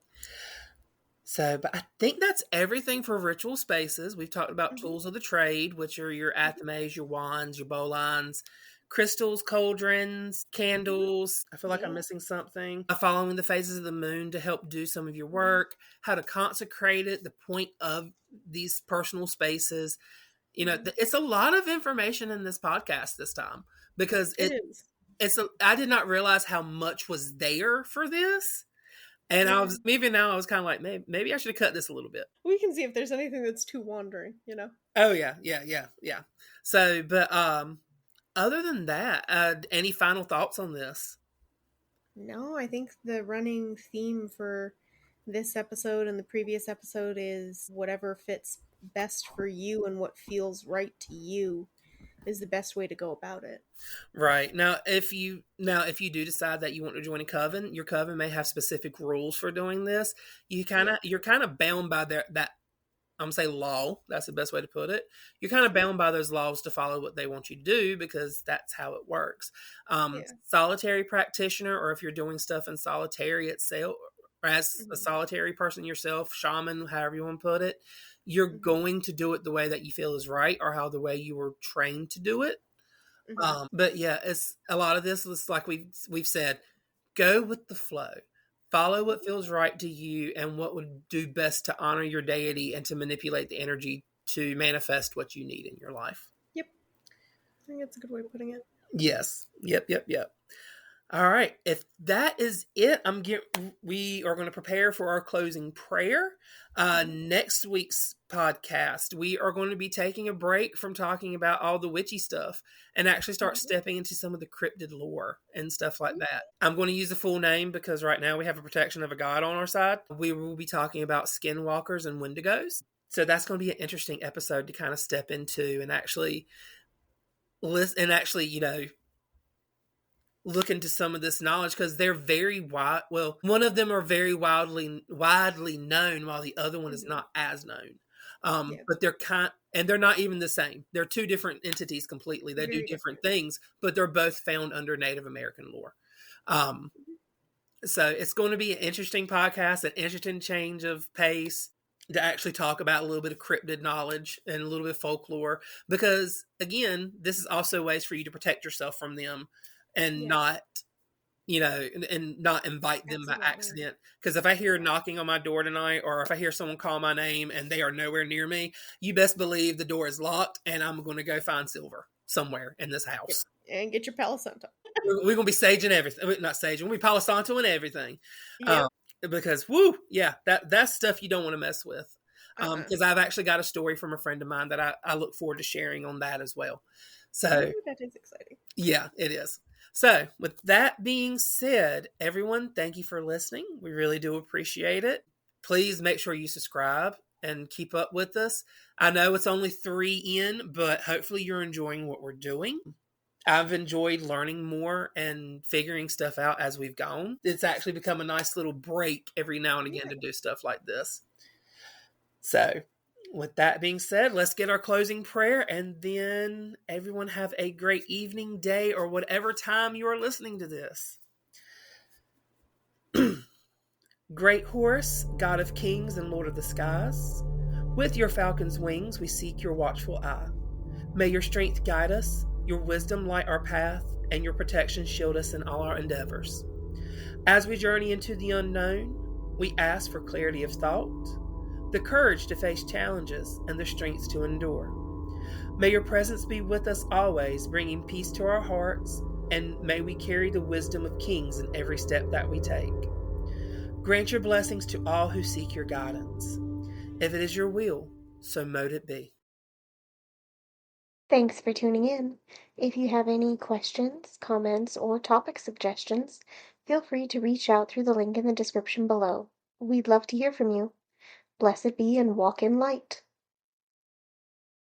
So, but I think that's everything for ritual spaces. We've talked about Mhm. tools of the trade, which are your Mhm. athames, your wands, your bowlines, crystals, cauldrons, Mhm. candles. I feel like I'm Yeah. missing something. Following the phases of the moon to help do some of your work, how to consecrate it, the point of these personal spaces. Mhm. It's a lot of information in this podcast this time because It is. I did not realize how much was there for this. And I Yeah. was even now I was kind of like maybe I should have cut this a little bit. We can see if there's anything that's too wandering. Oh yeah. So, but other than that, any final thoughts on this? No, I think the running theme for this episode and the previous episode is whatever fits best for you and what feels right to you is the best way to go about it. Right. If you do decide that you want to join a coven, your coven may have specific rules for doing this. Yeah. You're kind of bound by that I'm gonna say law. That's the best way to put it. You're kind of Yeah. bound by those laws to follow what they want you to do because that's how it works. Yeah. Solitary practitioner, or if you're doing stuff in solitary itself, or as a Mhm. solitary person yourself, shaman, however you want to put it, you're Mhm. going to do it the way that you feel is right or how the way you were trained to do it. Mhm. But yeah, it's a lot of this is like we've said, go with the flow. Follow what Mhm. feels right to you and what would do best to honor your deity and to manipulate the energy to manifest what you need in your life. Yep. I think that's a good way of putting it. Yes. Yep. All right. If that is it, we are going to prepare for our closing prayer. Mhm. Next week's podcast, we are going to be taking a break from talking about all the witchy stuff and actually start Mhm. stepping into some of the cryptid lore and stuff like Yeah. that. I'm going to use the full name because right now we have a protection of a god on our side. We will be talking about skinwalkers and wendigos. So that's going to be an interesting episode to kind of step into and actually listen and actually, look into some of this knowledge because they're very wide. Well, one of them are very widely known, while the other one is Mhm. not as known. Yeah. But they're not even the same. They're two different entities completely. They do Very different different. things, but they're both found under Native American lore. Um, Mhm. so it's going to be an interesting podcast, an interesting change of pace to actually talk about a little bit of cryptid knowledge and a little bit of folklore. Because again, this is also ways for you to protect yourself from them and Yeah. not and not invite them by Accidentally. accident. Because if I hear Yeah. knocking on my door tonight, or if I hear someone call my name and they are nowhere near me, you best believe the door is locked, and I'm going to go find silver somewhere in this Yep. house. And get your Palo Santo. We're going to be saging everything, not saging. We'll be Palo Santo and everything, um, Yep. because woo, yeah, that's stuff you don't want to mess with. Uh-uh. Because I've actually got a story from a friend of mine that I look forward to sharing on that as well. So Ooh, that is exciting. yeah, it is. So, with that being said, everyone, thank you for listening. We really do appreciate it. Please make sure you subscribe and keep up with us. I know it's only 3 in, but hopefully you're enjoying what we're doing. I've enjoyed learning more and figuring stuff out as we've gone. It's actually become a nice little break every now and again Yeah. to do stuff like this. So, with that being said, let's get our closing prayer and then everyone have a great evening, day, or whatever time you are listening to this. Great Horus, God of kings and Lord of the skies, with your falcon's wings we seek your watchful eye. May your strength guide us, your wisdom light our path, and your protection shield us in all our endeavors. As we journey into the unknown, we ask for clarity of thought, the courage to face challenges, and the strength to endure. May your presence be with us always, bringing peace to our hearts, and may we carry the wisdom of kings in every step that we take. Grant your blessings to all who seek your guidance. If it is your will, so mote it be. Thanks for tuning in. If you have any questions, comments, or topic suggestions, feel free to reach out through the link in the description below. We'd love to hear from you. Blessed be and walk in light.